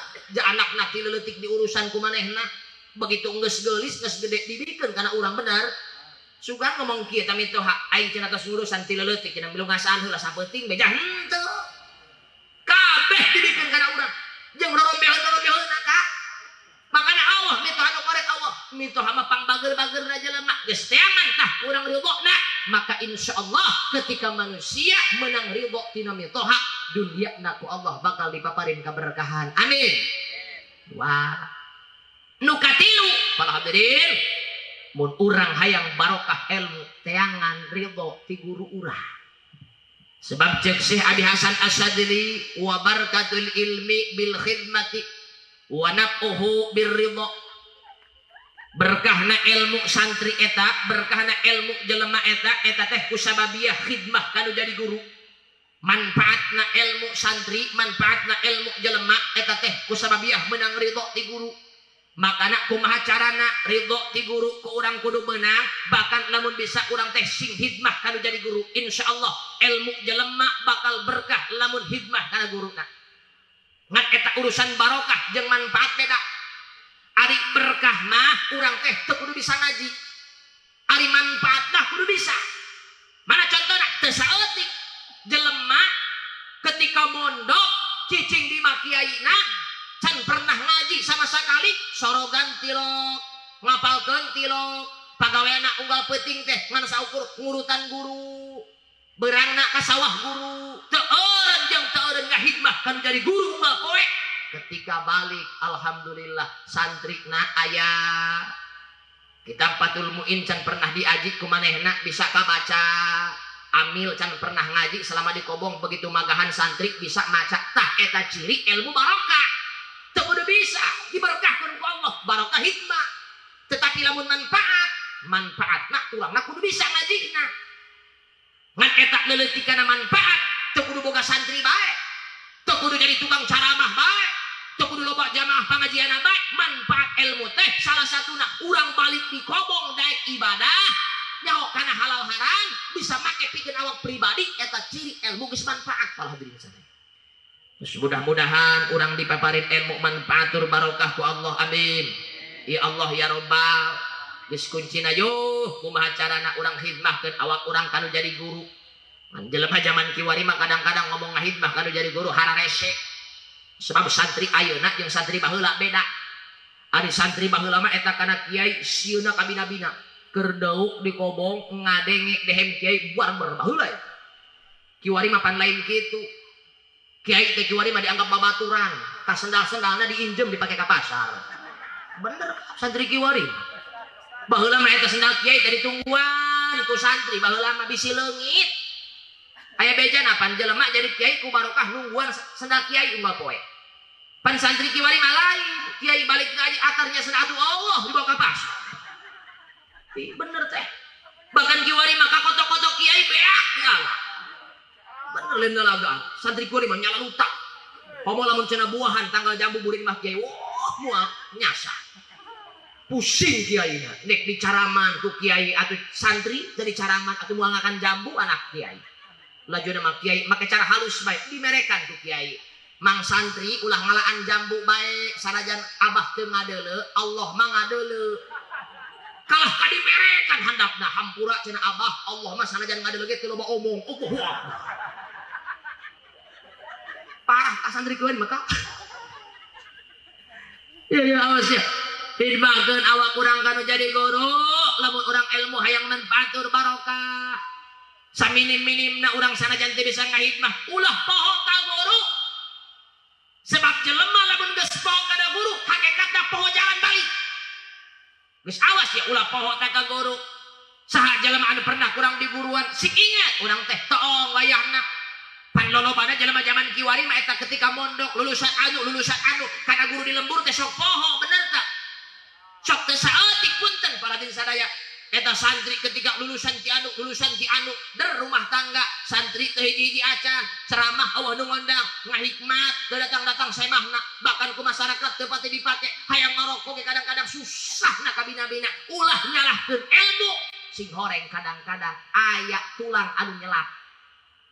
anakna ti leutik di urusan ku manehna begitu geus geulis geus gede dibikeun kana urang bener sugan ngomong kieu ta mitoha aing cenah tos urusan ti leutik cenah milu ngasaan heula sapenting beja henteu kabeh dibikeun kana urang jeung rorombeheun ka makana Allah mitoha nu korek Allah mitoha mah pangbager-bageurna jelema geus teangan tah urang ridhona maka insyaallah ketika manusia menang ridho tina mitoha dunia naku Allah bakal dipaparin keberkahan amin. Wah nu katilu para hadirin mun urang hayang barokah ilmu teangan ridho ti guru urang sebab cek Syekh Abi Hasan Asyadili wa barakatul ilmi bil khidmati wa naf'uhu bir ridho berkahna ilmu santri eta berkahna ilmu jelema eta teh kusababiyah khidmah kanu jadi guru manfaatna ilmu santri manfaatna ilmu jelema eta teh kusababiyah menang ridho ti guru makana kumaha carana ridho ti guru ku urang kudu menang bahkan lamun bisa urang teh sing khidmah kanu jadi guru insyaallah ilmu jelema bakal berkah lamun khidmah kana guruna ngan eta urusan barokah jeung manfaat beda ari berkah mah urang teh teu kudu bisa ngaji ari manfaat mah kudu bisa mana contohna teu saeutik jelema ketika mondok cicing di makiaina can pernah ngaji sama sekali sorogan tilok ngapalkeun tilok pagaweana unggal peuting teh ngan saukur ngurutan guru berangna ka sawah guru teu eureun jeung teu eureun ngahidmah kan jadi guru unggal poe ketika balik alhamdulillah santrina aya kitab Fathul Muin can pernah diaji ku manehna bisa kabaca amil can pernah ngaji selama di Kobong begitu magahan santri bisa maca tah eta ciri ilmu barokah teu kudu bisa diberkahkeun ku Allah barokah hikmah tetapi lamun manfaatna urangna kudu bisa ngajina ngan eta leuleutikana manfaat teu kudu boga santri bae teu kudu jadi tukang caramah bae teu kudu loba jamaah pangajianna bae manfaat ilmu teh salah satuna urang balik di Kobong daek ibadah nyaho kana halal haram bisa make pikeun awak pribadi eta ciri ilmu geus manfaat para hadirin sadaya. Terus mudah-mudahan urang dipaparin ilmu manfaat tur barokah ku Allah amin. Ya Allah ya Rabbal geus kuncina yuh kumaha carana urang khidmahkeun awak urang kanu jadi guru. Man jelema zaman kiwari mah kadang-kadang ngomong ngahidmah kanu jadi guru hararese. Sebab santri ayeuna jeung santri baheula beda. Ari santri baheula mah eta kana kiai sieuna ka bina-bina. Keur dauk di Kobong ngadengek dehem kiai barber baheula ya. Kiwari mah pan lain kitu. Kiai teh kiwari mah dianggap babaturan, ka sendal-sendalna diinjem dipake ka pasar. Bener santri kiwari. Baheula mah eta sendal kiai teh ditungguan ku santri, baheula mah bisi leungit. Aya bejana pan jelema jadi kiai ku barokah nungguan sendal kiai unggal poe. Pan santri kiwari mah lain, kiai balik ngaji atarnya sendal Allah dibawa ka pasar. Bener teh bahkan kiwari maka kotok-kotok kiai beak ya bener lain laga santri kiwari mah nyala lutak komo lamun cenah buahan tanggal jambu burik mah kiai wah mual nyasa pusing kiai nek dicaraman ku kiai atau santri jadi caraman atau muangakan jambu anak kiai laju nama kiai make cara halus baik dimerekan ku kiai. Mang santri ulah ngalaan jambu baik sanajan abah teu ngadeuleu Allah mah ngadeuleu. Kalah kadimerekan handapna hampura cenah abah Allah mah sanajan ngadeuleu ge teu loba omong. Parah ka santri keun maka. Ya awas ya. Hidmahkeun awak urang kanu jadi guru, lamun urang ilmu hayang manfaatur barokah. Saminim-minimna urang sanajan teu bisa ngahidmah, ulah poho ka guru. Sebab jelema lamun geus poho ka guru, hakikatna poho jalan balik. Geus awas ya ulah poho ka guru. Saha jelema anu pernah kurang di guruan, sing ingat urang teh toong wayahna. Pan lolobana jelema zaman kiwari mah eta ketika mondok lulusan anu kana guru di lembur teh sok poho bener tak? Sok teu saeutik punten para din sadaya. Eta santri ketika lulusan ti anu der rumah tangga santri teh hiji-hiji acan ceramah eueuh nu ngondang ngahikmat teu datang-datang semahna bahkan ku masyarakat teu pati dipake hayang ngarokok ge kadang-kadang susahna ka bina-bina ulah nyalahkeun ilmu sing horeng kadang-kadang aya tulang anu nyelap.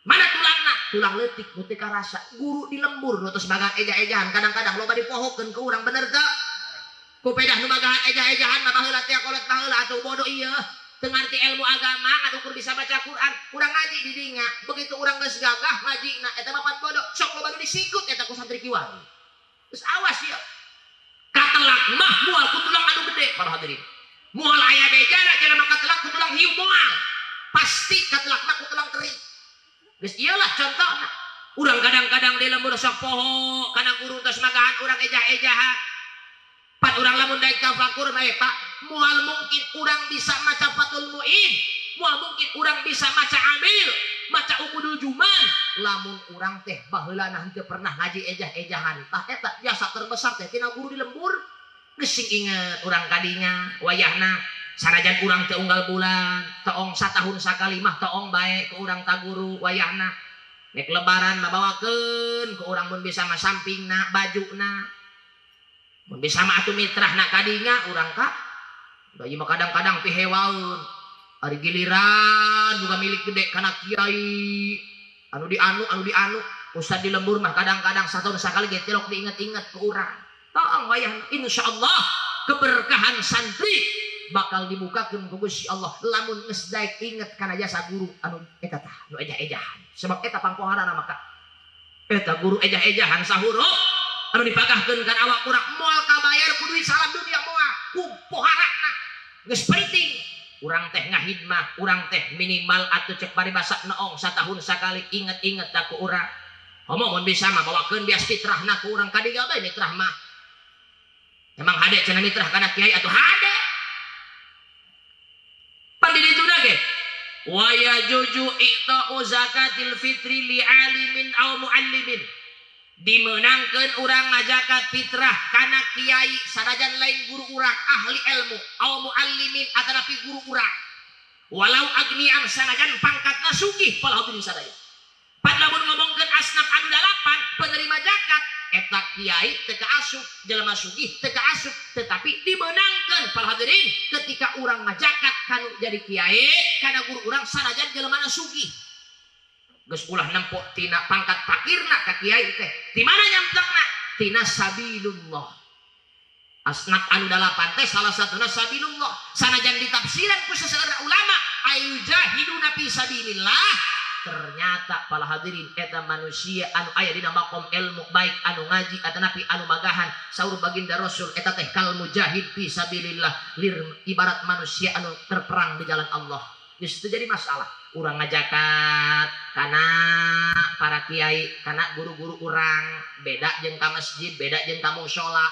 Mana tulangna? Tulang leutik nu teu karasa. Guru di lembur nu tos bagan eja-ejahan kadang-kadang loba dipohokeun ke urang bener teu? Ku pedah nu magahan eja-ejahan mah baheula teh kolot baheula atuh bodoh ieu. Teu ngarti ilmu agama anu ukur bisa baca Quran, urang ngaji di dinya. Begitu urang geus gagah ngajina eta mah pan bodoh. Sok loba nu disikut eta ku santri kiwari. Terus awas ieu. Katelak mah moal ku tulang anu gede para hadirin. Moal aya bejana jelema katelak ku tulang hiu moal. Pasti katelak mah ku tulang teri. Geus iyalah contohna. Urang kadang-kadang di lembur sok poho kana guru tos magahan urang ejah-ejahan. Pan urang lamun daek tafakur mah Pak, moal mungkin urang bisa maca Fathul Muin, moal mungkin urang bisa maca Amil, maca Uqudul Juman. Lamun urang teh baheulana henteu pernah ngaji ejah-ejahan, tah eta jasa terbesar teh tina guru di lembur. Geus sing inget urang kadinya wayahna sanajan urang teu unggal bulan, toong satahun sakali mah toong bae ke urang ta guru wayahna. Nek lebaran mah bawakeun ke urang mun bisa mah sampingna, bajuna. Mun bisa mah atuh mitrahna kadinya urang ka. Da ieu mah kadang-kadang pihewaeun. Ari giliran juga milik gede kana kiai. Anu di anu ustad di lembur mah kadang-kadang satahun sakali ge tilok diinget-inget ke urang. Taang wayahna insyaallah keberkahan santri bakal dibukakeun ku Gusti Allah lamun geus daek inget kana jasa guru anu eta tah nu ejah-ejahan. Sebab eta pangpoharana maka eta guru ejah-ejahan sahurup anu dipagahkeun kan awak urang moal kabayar ku duit salam dunia moal ku poharana geus penting urang teh ngahidmah urang teh minimal atuh cek paribasa neong satahun sakali inget-inget da ku urang homo mun bisa mah bawakeun bias fitrahna ku urang kadiga bae mitrah mah emang hade cenah mitrah kana kiai atuh hade pan di dituna ge wa yajuju i'ta'u zakatil fitri li alimin aw muallimin dimenangkeun urang ngajakat fitrah kana kiai sanajan lain guru urang ahli ilmu aw muallimin atanapi guru urang walau agnian sanajan pangkatna sugih pala hadirin sadaya pan lamun ngomongkeun asnaf anu 8 penerima zakat eta kiai teu kaasup jelema sugih teu kaasup tetapi dimenangkeun pala hadirin ketika urang ngajakat kanu jadi kiai kana guru urang sanajan jelemana sugih. Geus ulah nempok tina pangkat fakirna ka kiai teh. Di mana nyamtekna? Tina sabilullah. Asnaf anu 8 teh salah satuna sabilullah. Sanajan ditafsiran ku saseurah ulama ayujahiduna fi sabilillah. Ternyata para hadirin eta manusia anu aya dina makom ilmu baik anu ngaji atanapi anu magahan saur baginda Rasul eta teh kal mujahid fi sabilillah lir ibarat manusia anu terperang di jalan Allah. Geus teu jadi masalah. Urang ngajakat karena para kiai karena guru-guru urang beda jeung ka masjid beda jeung ka mushola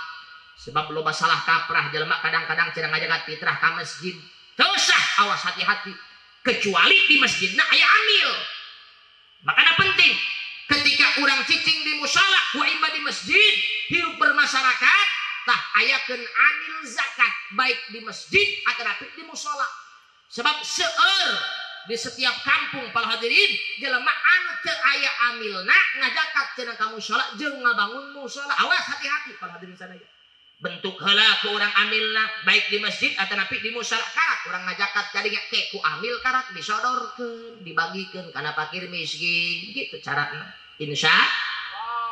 sebab loba salah kaprah jelema kadang-kadang cenah ngajakat fitrah ka masjid teu usah awas hati-hati kecuali di masjidna aya amil makanya penting ketika urang cicing di mushola wa imma di masjid hirup bermasyarakat tah ayakeun amil zakat baik di masjid ataupun di mushola sebab seueur di setiap kampung para hadirin jelema anu teu aya amilna ngajakat cenah ka mushola jeung ngabangun mushola awas hati-hati para hadirin sadaya bentuk heula ku urang amilna baik di masjid atau napi di musala karat urang ngajakat kadinya teh ku amil karat disodorkeun dibagikeun kana fakir miskin gitu carana insya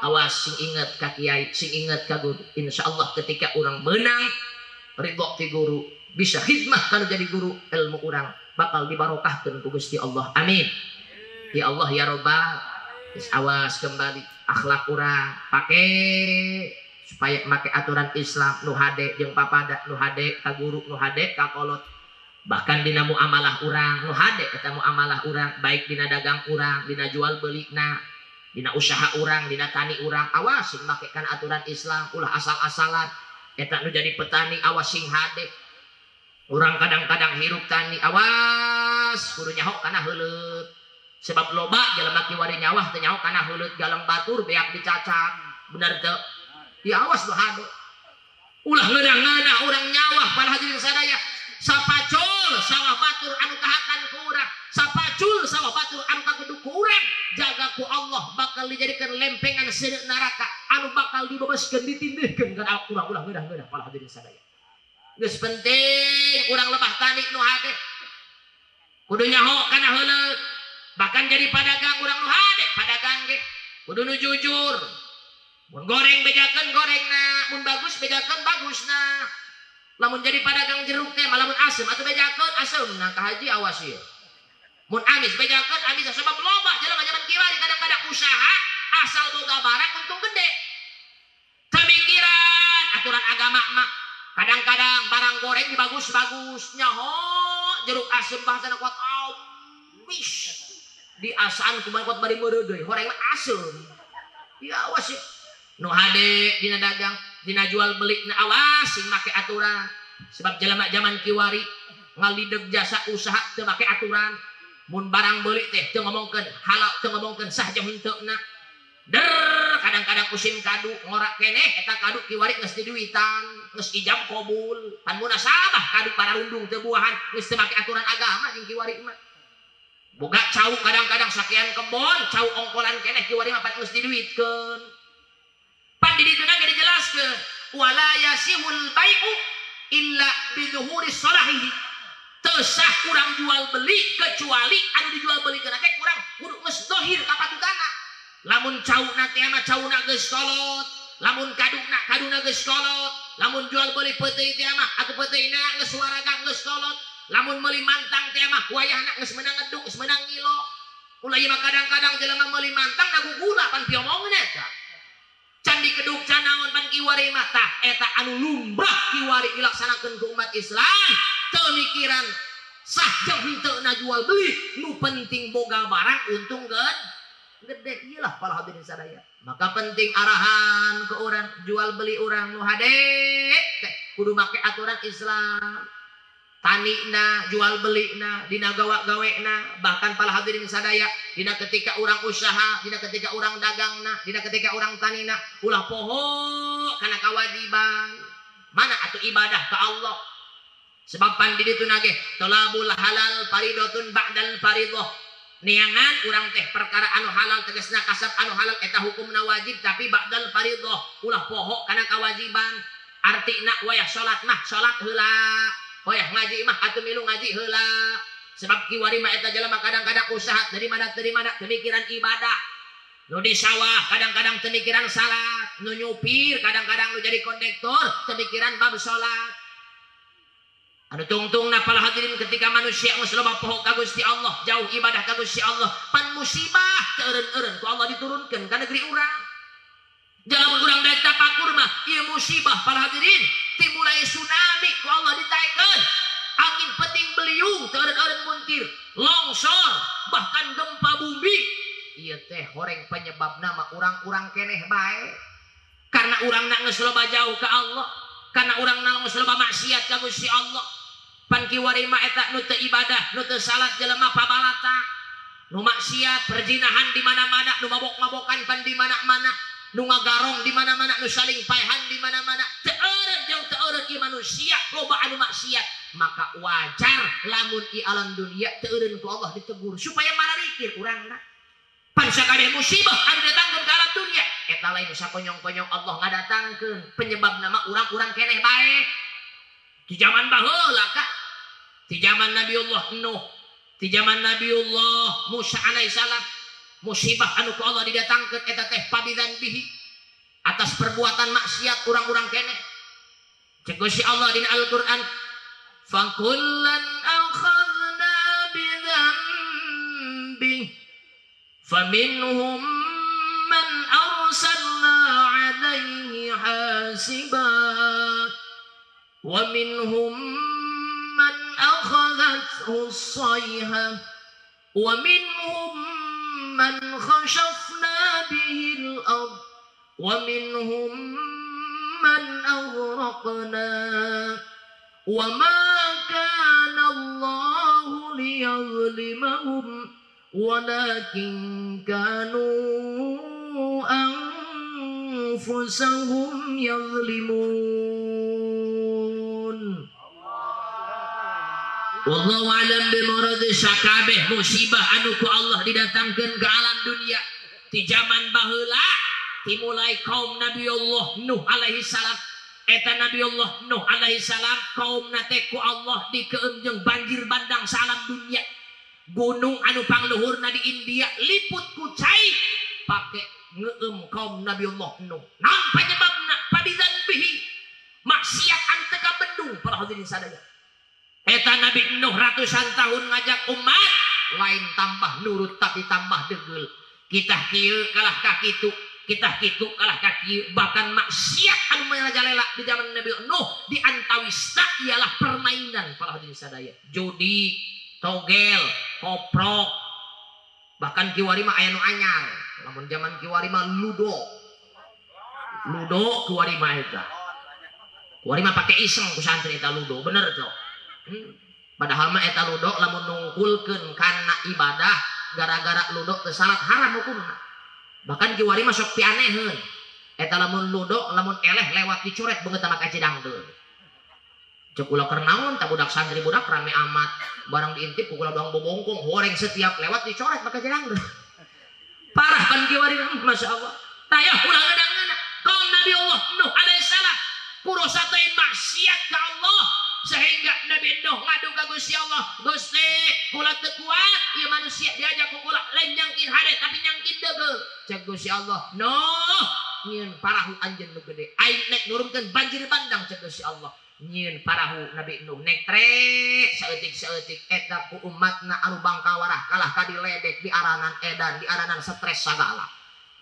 awas sing inget ka kiai sing inget ka guru insyaallah ketika urang menang ridho ti guru bisa khidmah kana jadi guru ilmu urang bakal dibarokahkeun ku Gusti Allah amin ya Allah ya Rabbal awas kembali akhlak urang pakai supaya make aturan Islam nu hade jeung papada nu hade ka guru nu hade ka kolot bahkan dina muamalah urang nu hade eta muamalah urang baik dina dagang urang dina jual beulina dina usaha urang dina tani urang awas sing make kan aturan Islam ulah asal-asalan eta nu jadi petani awas sing hade urang kadang-kadang hirup tani awas kudu nyaho kana heuleut sebab loba jelema kiwari nyawah teu nyaho kana heuleut galang batur beak dicacak bener teu ya awas tuh hade ulah ngeunah-ngeunah urang nyawah para hadirin sadaya sapacul sawah batur anu kahakan ku urang sapacul sawah batur anu kageduk ku urang jaga ku Allah bakal dijadikan lempengan seuneu neraka anu bakal dibebaskeun ditindihkeun ka urang ulah ngeunah-ngeunah para hadirin sadaya geus penting urang lebah tani nu hade kudu nyaho kana heuleut bahkan jadi padagang urang nu hade padagang ge kudu nu jujur mun goreng bedakeun gorengna mun bagus bedakeun bagusna lamun jadi padagang jeruk teh malamun asem atuh bedakeun asemna ka haji awas ieu mun amis bedakeun amis sebab loba jelema zaman kiwari kadang-kadang usaha asal boga barang untung gede pemikiran aturan agama mah kadang-kadang barang goreng dibagus-bagus nyaho jeruk asem bahasana kuat amis di asaan kumaha kuat bari meureud deui horeng mah asem ya awas ieu nu hade dina dagang dina jual beli na awas sing make aturan sebab jelema zaman kiwari ngalideg jasa usaha teu make aturan mun barang beuli teh teu ngomongkeun halal teu ngomongkeun sah jeung henteuna der kadang-kadang usim kadu ngorak keneh eta kadu kiwari geus diduitan geus ijab qabul pan munasabah kadu pararundung teu buahan geus teu make aturan agama jeung kiwari mah boga cau kadang-kadang sakian kebon cau ongkolan keneh kiwari mah pan geus diduitkeun pan di ditu ge dijelaskeun wala yasimul bai'u illa bizuhuri salahihi teu sah urang jual beli kecuali anu dijual belikeun teh urang kudu geus zahir kapatutana lamun cauna teh mah cauna geus kolot lamun kaduna geus kolot lamun jual beli peuteuy teh mah atuh peuteuyna geus waragang geus kolot lamun meuli mantang teh mah wayahna geus meunang ngeduk geus meunang ngilo ulah ieu mah kadang-kadang jelema meuli mantang nagugula pan piomongna eta candi keduk canaon pan kiwari mah tah eta anu lumrah kiwari dilaksanakeun ku umat Islam teu mikiran sah jeung henteu jual beli nu penting boga barang untung gede iyalah para hadirin sadaya maka penting arahan ke urang jual beli urang nu hade teh kudu make aturan Islam tanina jual belina dina gawe-gawena bahkan para hadirin sadaya dina ketika urang usaha dina ketika urang dagangna dina ketika urang tanina ulah poho kana kewajiban mana atuh ibadah ka Allah sebab pan di ditu nage talabul halal faridatun ba'dal faridah niangan urang teh perkara anu halal tegasna kasab anu halal eta hukumna wajib tapi ba'dal faridah ulah poho kana kewajiban artina wayah salat mah salat heula wayah ngaji mah atuh milu ngaji heula sebab kiwari mah eta jelema kadang-kadang usaha dari mana pemikiran ibadah nu di sawah kadang-kadang pemikiran salat nu nyupir kadang-kadang nu jadi kondektor pemikiran bab salat anu tungtungna para hadirin ketika manusia geus loba poho ka Gusti Allah jauh ibadah ka Gusti Allah pan musibah teu eureun-eureun ku Allah diturunkeun ka negeri urang jalan urang dari tapakur mah ieu musibah para hadirin timulai tsunami ku Allah ditaekeun angin peting beliung teu eureun muntir longsor bahkan gempa bumi ieu teh horeng penyebabna mah urang-urang keneh bae karena urangna geus loba jauh ka Allah karena urangna geus loba maksiat ka Gusti Allah pan kiwari mah eta nu teu ibadah nu teu salat jelema pabalata nu maksiat perzinahan di mana-mana nu mabok-mabokan pan di mana-mana nu ngagarong di mana-mana nu saling paehan di mana-mana teu eureun jeung teu eureun ieu manusia loba anu maksiat maka wajar lamun di alam dunia teu eureun ku Allah ditegur supaya mararikir urangna pan sakade musibah anu datangkeun ka alam dunia eta lain sakonyong-konyong Allah ngadatangkeun penyebab nama urang-urang keneh bae di zaman baheula kah di zaman Nabiullah Nuh di zaman Nabiullah Musa alaihissalam musibah anu ku Allah didatangkeun eta teh pabidan bihi atas perbuatan maksiat urang-urang keneh cek Gusti Allah dina Al-Qur'an fakullan akhadna bidzambi faminhum man arsalna alaihi hasiba wa minhum man akhadathu as-sayha wa minhum man khashafna bihi al-ard wa minhum man aghraqna wa ma kana Allah liyadhlimahum walakin kanu anfusahum yadhlimun. Wallahu alam bimurad sakabeh musibah anu ku Allah didatangkeun ke alam dunia di zaman baheula dimulai kaum Nabiullah Nuh alaihi salam eta Nabiullah Nuh alaihi salam kaum nate ku Allah dikeun jeung banjir bandang salam dunia gunung anu pangluhurna di India liput ku cai pake ngeueum kaum Nabiullah Nuh naon penyebabna pabidan bihi maksiat anu teu kabendung para hadirin sadaya eta Nabi Nuh ratusan tahun ngajak umat lain tambah nurut tapi tambah degel kita kieu kalah ka kitu kita kitu kalah ka kieu bahkan maksiat anu merajalela di zaman Nabi Nuh di antawisna ialah permainan para hadirin sadaya judi togel koprok bahkan kiwari mah aya nu anyar lamun zaman kiwari mah ludo kiwari mah eta kiwari mah pake iseng ku santri eta ludo bener tuh padahal mah eta ludo lamun nungkulkeun kana ibadah gara-gara ludo teu salat haram hukumna bahkan kiwari mah sok pianeheun eta lamun ludo lamun eleh lewat dicoret beungeut mah kacidang deui cek ulah keur naon tah budak santri budak rame amat barang diintip pukul doang bobongkong horeng setiap lewat dicoret maka jarang parah kan kiwari masya Allah tayah ulah ngadang-ngadang kaum Nabi Allah Nuh alaihissalam kurosa teh maksiat ka Allah sehingga Nabi Nuh ngadu ka Gusti Allah Gusti kula teu kuat ieu manusia diajak ku kula lain nyangkin hade tapi nyangkin deugel cek Gusti Allah Nuh nyieun parahu anjeun nu gede aing nek nurunkeun banjir bandang cek Gusti Allah nyieun parahu Nabi Nuh nek trek saeutik eta ku umatna anu bangkawarah kalah ka diledek di aranan edan di aranan stres sagala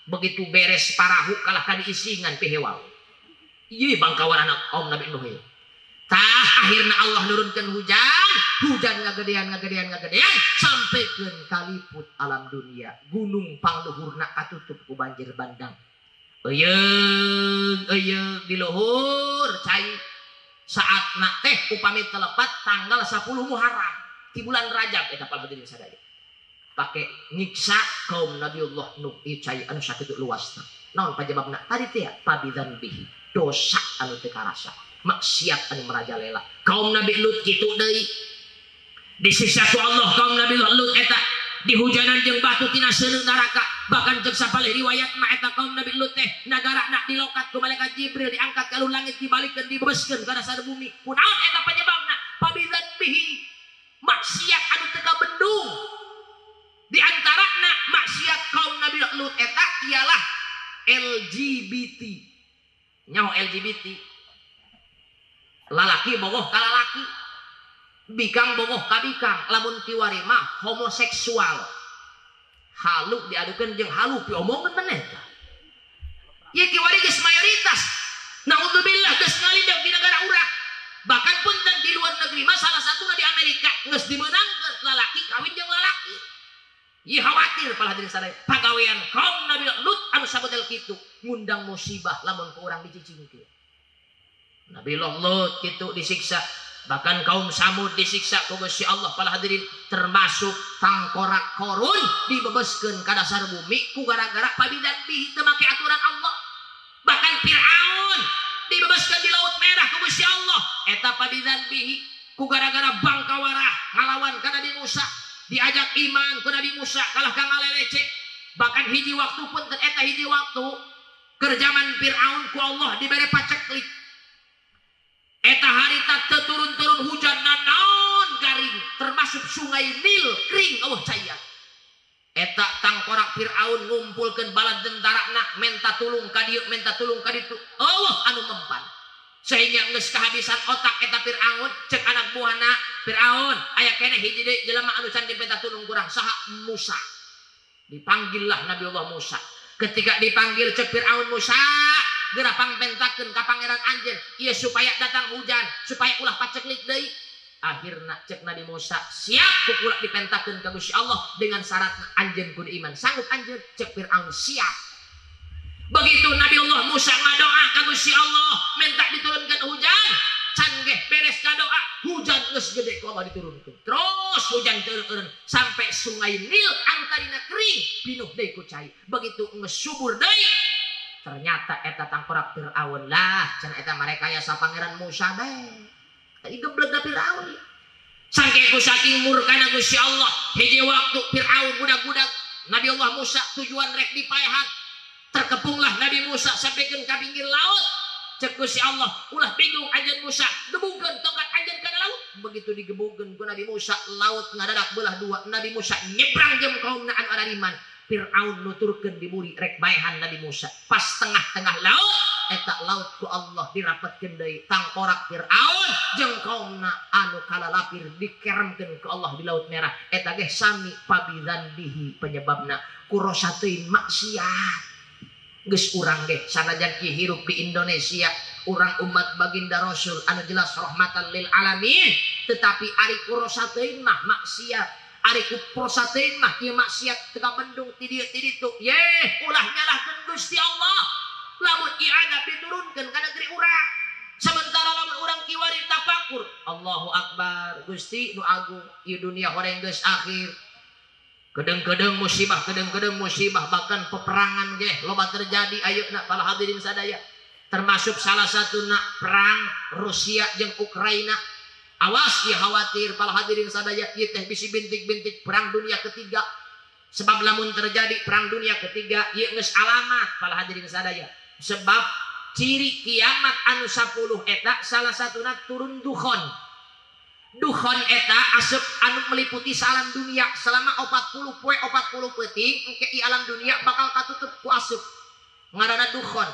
begitu beres parahu kalah ka diisingan pihewal ieu bangkawarana kaum Nabi Nuh ieu tah akhirna Allah nurunkeun hujan ngagedean sampaikeun kaliput alam dunia gunung pangluhurna katutup ku banjir bandang eyeug di luhur cai saat nak teh upami telepat tanggal 10 Muharram di bulan Rajab eta palbeuti sadaya pake nyiksa kaum Nabiullah Nuh ieu cai anu sakitu luasna naon pajababna tadi teh pabidan bihi dosa anu teu karasa maksiat anu merajalela kaum Nabi Lut kitu deui disiksa ku Allah kaum Nabi Lut eta dihujanan jeung batu tina seuleung neraka bahkan cek sapalih riwayat mah eta kaum Nabi Lut teh nagarana dilokat ku malaikat Jibril diangkat ka langit dibalikkeun dibebeskeun ka dasar bumi kunaon eta penyebabna pabidan bihi maksiat anu teu kabendung di antarana maksiat kaum Nabi Lut eta ialah LGBT nyaho LGBT lalaki bogoh ka lalaki bikang bogoh ka bikang lamun kiwari mah homoseksual halu diadukeun jeung halu piomongkeun maneh ieu kiwari geus mayoritas naudzubillah geus ngalideg di negara urang bahkan punten di luar negeri mah salah satuna di Amerika geus dimeunangkeun lalaki kawin jeung lalaki ieu khawatir pala hadirin sadaya pagawean kaum Nabi Lut anu sabodel kitu ngundang musibah lamun ku urang dicicingkeun Nabi Lut kitu disiksa bahkan kaum Samud disiksa ku Gusti Allah pala hadirin termasuk tangkorak korun dibebeskeun ka dasar bumi ku gara-gara pabidan bihi teu make aturan Allah bahkan Firaun dibebeskeun di Laut Merah ku Gusti Allah eta pabidan bihi ku gara-gara bangkawarah ngalawan ka Nabi Musa diajak iman ku Nabi Musa kalah ka ngalelece bahkan hiji waktu pun eta hiji waktu kerjaman Fir'aun ku Allah diberi paceklik. Eta harita turun-turun hujan dan naon garing termasuk sungai Nil kering eueuh caya. Eta tangkorak Fir'aun ngumpulkeun bala tentarana menta tulung ka dieu menta tulung ka ditu eueuh anu mempan sehingga geus kehabisan otak eta Fir'aun cek anak buahna Fir'aun aya keneh hiji deui jelema anu can dipenta tulung kurang saha Musa. Dipanggillah Nabi Allah Musa. Ketika dipanggil cek Fir'aun Musa geura pangpentakeun ka pangeran anjeun ieu supaya datang hujan supaya ulah paceklik deui. Akhirna cek Nabi Musa siap kukula dipentakeun ka Gusti Allah dengan syarat anjeun kudu iman. Sanggup anjeun? Cek Fir'aun siap. Begitu Nabi Allah Musa ngadoa ka Gusti Allah minta diturunkan hujan. Can ge beres ngadoa hujan geus gede ku Allah diturunkeun. Terus hujan teureun sampai sungai Nil anu tadina kering pinuh deui ku cai. Begitu geus subur deui ternyata eta tangkorak Fir'aun lah can eta marekayasa pangeran Musa bae. Tadi gebleg da Fir'aun. Sangke ku saking murkana Gusti Allah hiji waktu Fir'aun budak-budak Nabi Allah Musa tujuan rek dipaehan. Terkepunglah Nabi Musa sampikeun ka pinggir laut. Cek Gusti Allah ulah bingung anjeun Musa gebugkeun tongkat anjeun kana laut. Begitu digebugkeun ku Nabi Musa laut ngadadak belah dua. Nabi Musa nyebrang jeung kaumna anu ada di mana. Fir'aun nuturkeun di buri rek baehan Nabi Musa. Pas tengah-tengah laut eta laut ku Allah dirapetkeun deui tangkorak Fir'aun jeung kaumna anu kalalapir dikeremkeun ku Allah di laut merah. Eta ge sami pabidzanbihi penyebabna kurosa teuing maksiat. Geus urang ge sanajan ieu hirup di Indonesia urang umat baginda Rasul anu jelas rahmatan lil alamin tetapi ari kurosa teuing mah maksiat. Ari kurosa teuing mah ieu maksiat teu kabendung ti dieu ti ditu. Yeh ulah nyalahkeun Gusti Allah. Lamun ieu adab diturunkeun ka negeri urang. Sementara lamun urang kiwari tafakur Allahu Akbar Gusti nu agung ieu dunia horeng geus akhir. Kedeng-kedeng musibah bahkan peperangan ge loba terjadi ayeuna para hadirin sadaya termasuk salah satuna perang Rusia jeung Ukraina. Awas ieu khawatir para hadirin sadaya ieu teh bisi bintik-bintik perang dunia ketiga. Sebab lamun terjadi perang dunia ketiga ieu geus alamat para hadirin sadaya. Sebab ciri kiamat anu 10 eta salah satuna turun dukhon. Dukhon eta asep anu meliputi salam dunia selama 40 poe 40 peuting engke di alam dunia bakal katutup ku asep. Ngaranna dukhon.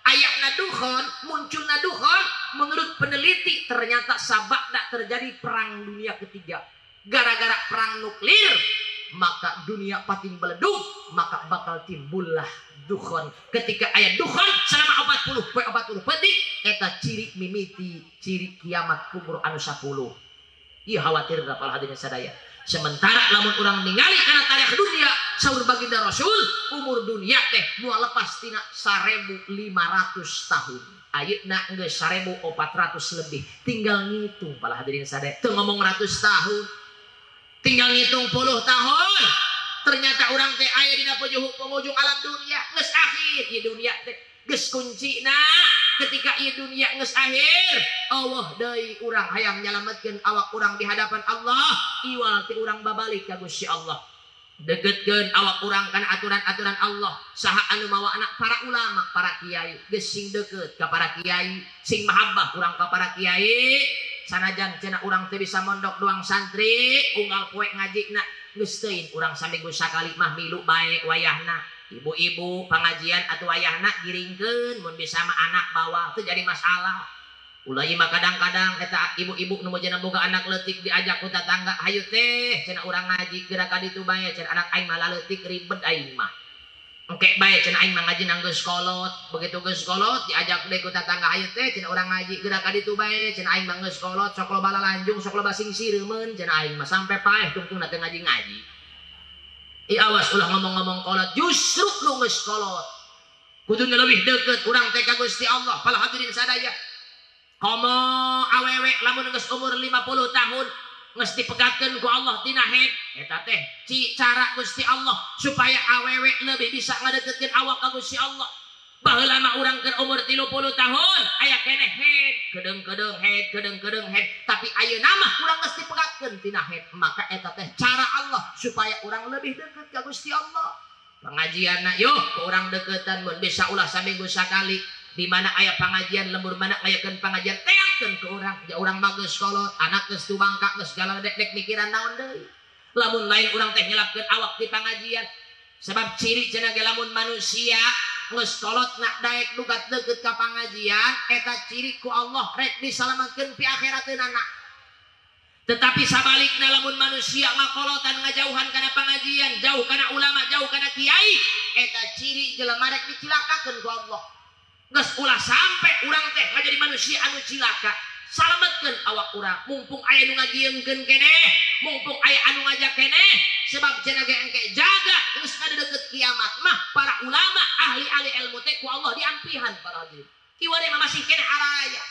Ayatna dukhon, munculna dukhon menurut peneliti ternyata sababna terjadi perang dunia ketiga. Gara-gara perang nuklir maka dunia pating beleduk maka bakal timbullah dukhon. Ketika ayat dukhon selama 40 poe 40 peuting eta ciri mimiti ciri kiamat kubur anu 10. Iya khawatir da para hadirin sadaya. Sementara lamun urang ningali kana tarikh dunia saur baginda Rasul umur dunia teh moal lepas tina 1500 tahun. Ayeuna geus 1400 lebih. Tinggal ngitung para hadirin sadaya. Teu ngomong 100 tahun. Tinggal ngitung 10 tahun. Ternyata urang teh aya dina penghujung alam dunia geus akhir ieu dunia teh. Geus kuncina ketika ieu dunia geus akhir Allah deui urang hayang nyalametkeun awak urang di hadapan Allah iwal ti urang babalik ka Gusti Allah degetkeun awak urang kana aturan-aturan Allah saha anu mawa anak para ulama para kiai geus sing deukeut ka para kiai sing mahabbah urang ka para kiai sanajan cenah urang teu bisa mondok doang santri unggal poe ngajina geus teuing urang saminggu sakali mah milu bae wayahna. Ibu-ibu pengajian atau ayahna giringkeun mun bisa mah anak bawa teu jadi masalah. Ulah ieu mah kadang-kadang eta ibu-ibu nu meujeuna boga anak leutik diajak ku tetangga hayu teh cenah urang ngaji geura ka ditu bae cenah anak aing mah laleutik ribet aing mah. Engke bae cenah aing mah ngaji nang geus kolot begitu geus kolot diajak deui ku tetangga hayu teh cenah urang ngaji geura ka ditu bae cenah aing mah geus kolot sok loba lalanjung sok loba singsireun cenah aing mah sampe paeh tungtungna teu ngaji-ngaji. Awas ulah ngomong-ngomong kolot justru lu geus kolot kuduna leuwih deukeut urang teh ka Gusti Allah. Para hadirin sadaya komo awewe lamun geus umur 50 tahun geus dipegatkeun ku Allah tina head eta teh cara Gusti Allah supaya awewe leuwih bisa ngadeukeutkeun awak ka Gusti Allah. Baheula mah urang keur umur 30 tahun aya keneh head kedeng-kedeng head tapi ayeuna mah urang geus dipegatkeun tina head maka eta teh cara Allah supaya urang leuwih deukeut ka Gusti Allah. pengajian yuk ke orang deketan mun bisa ulah saminggu sakali di mana aya pengajian lembur mana ayakeun pengajian teangkeun ke urang ja urang mah geus kolot anak geus tubangka geus segala dek mikiran naon deui lamun lain urang teh nyelapkeun awak di pengajian sebab ciri cenah ge lamun manusia geus kolot nak daek dugat deukeut ka pengajian eta ciri ku Allah rek disalamatkeun pi akhirateunana. Tetapi sabalikna lamun manusia ngakolotan ngajauhan kana pengajian jauh kana ulama jauh kana kiai eta ciri jelema rek dicilakakeun ku Allah. Geus ulah sampai urang teh ngajadi manusia anu cilaka salametkeun awak urang mumpung aya nu ngagieungkeun keneh mumpung aya anu ngajak keneh sebab cenah ge engke jaga geus ngadeukeut kiamat mah para ulama ahli-ahli ilmu teh ku Allah diampihan para hadirin kieu mah masih keneh araya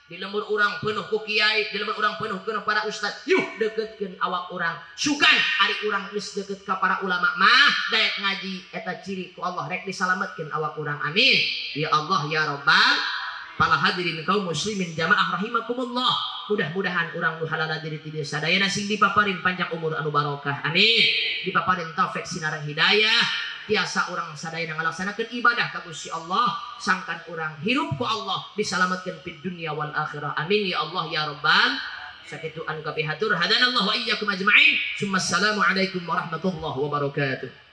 di lembur urang penuh ku kiai di lembur urang penuh ku para ustad yuh dekeutkeun awak urang sugan ari urang geus deukeut ka para ulama mah daek ngaji eta ciri ku Allah rek disalametkeun awak urang amin ya Allah ya Rabbal para hadirin kaum muslimin jamaah rahimakumullah mudah-mudahan urang nu halal diri ti dieu sadayana sing dipaparin panjang umur anu barokah amin dipaparin taufik sinar hidayah tiasa orang sadayana ngalaksanakeun ibadah ka Gusti Allah sangkan orang hirup ku Allah disalamatkeun fid dunya wal akhirah amin ya Allah ya Rabbal sakitu anu kapihatur hadanallahu wa iyyakum ajma'in summa assalamu alaikum warahmatullahi wabarakatuh.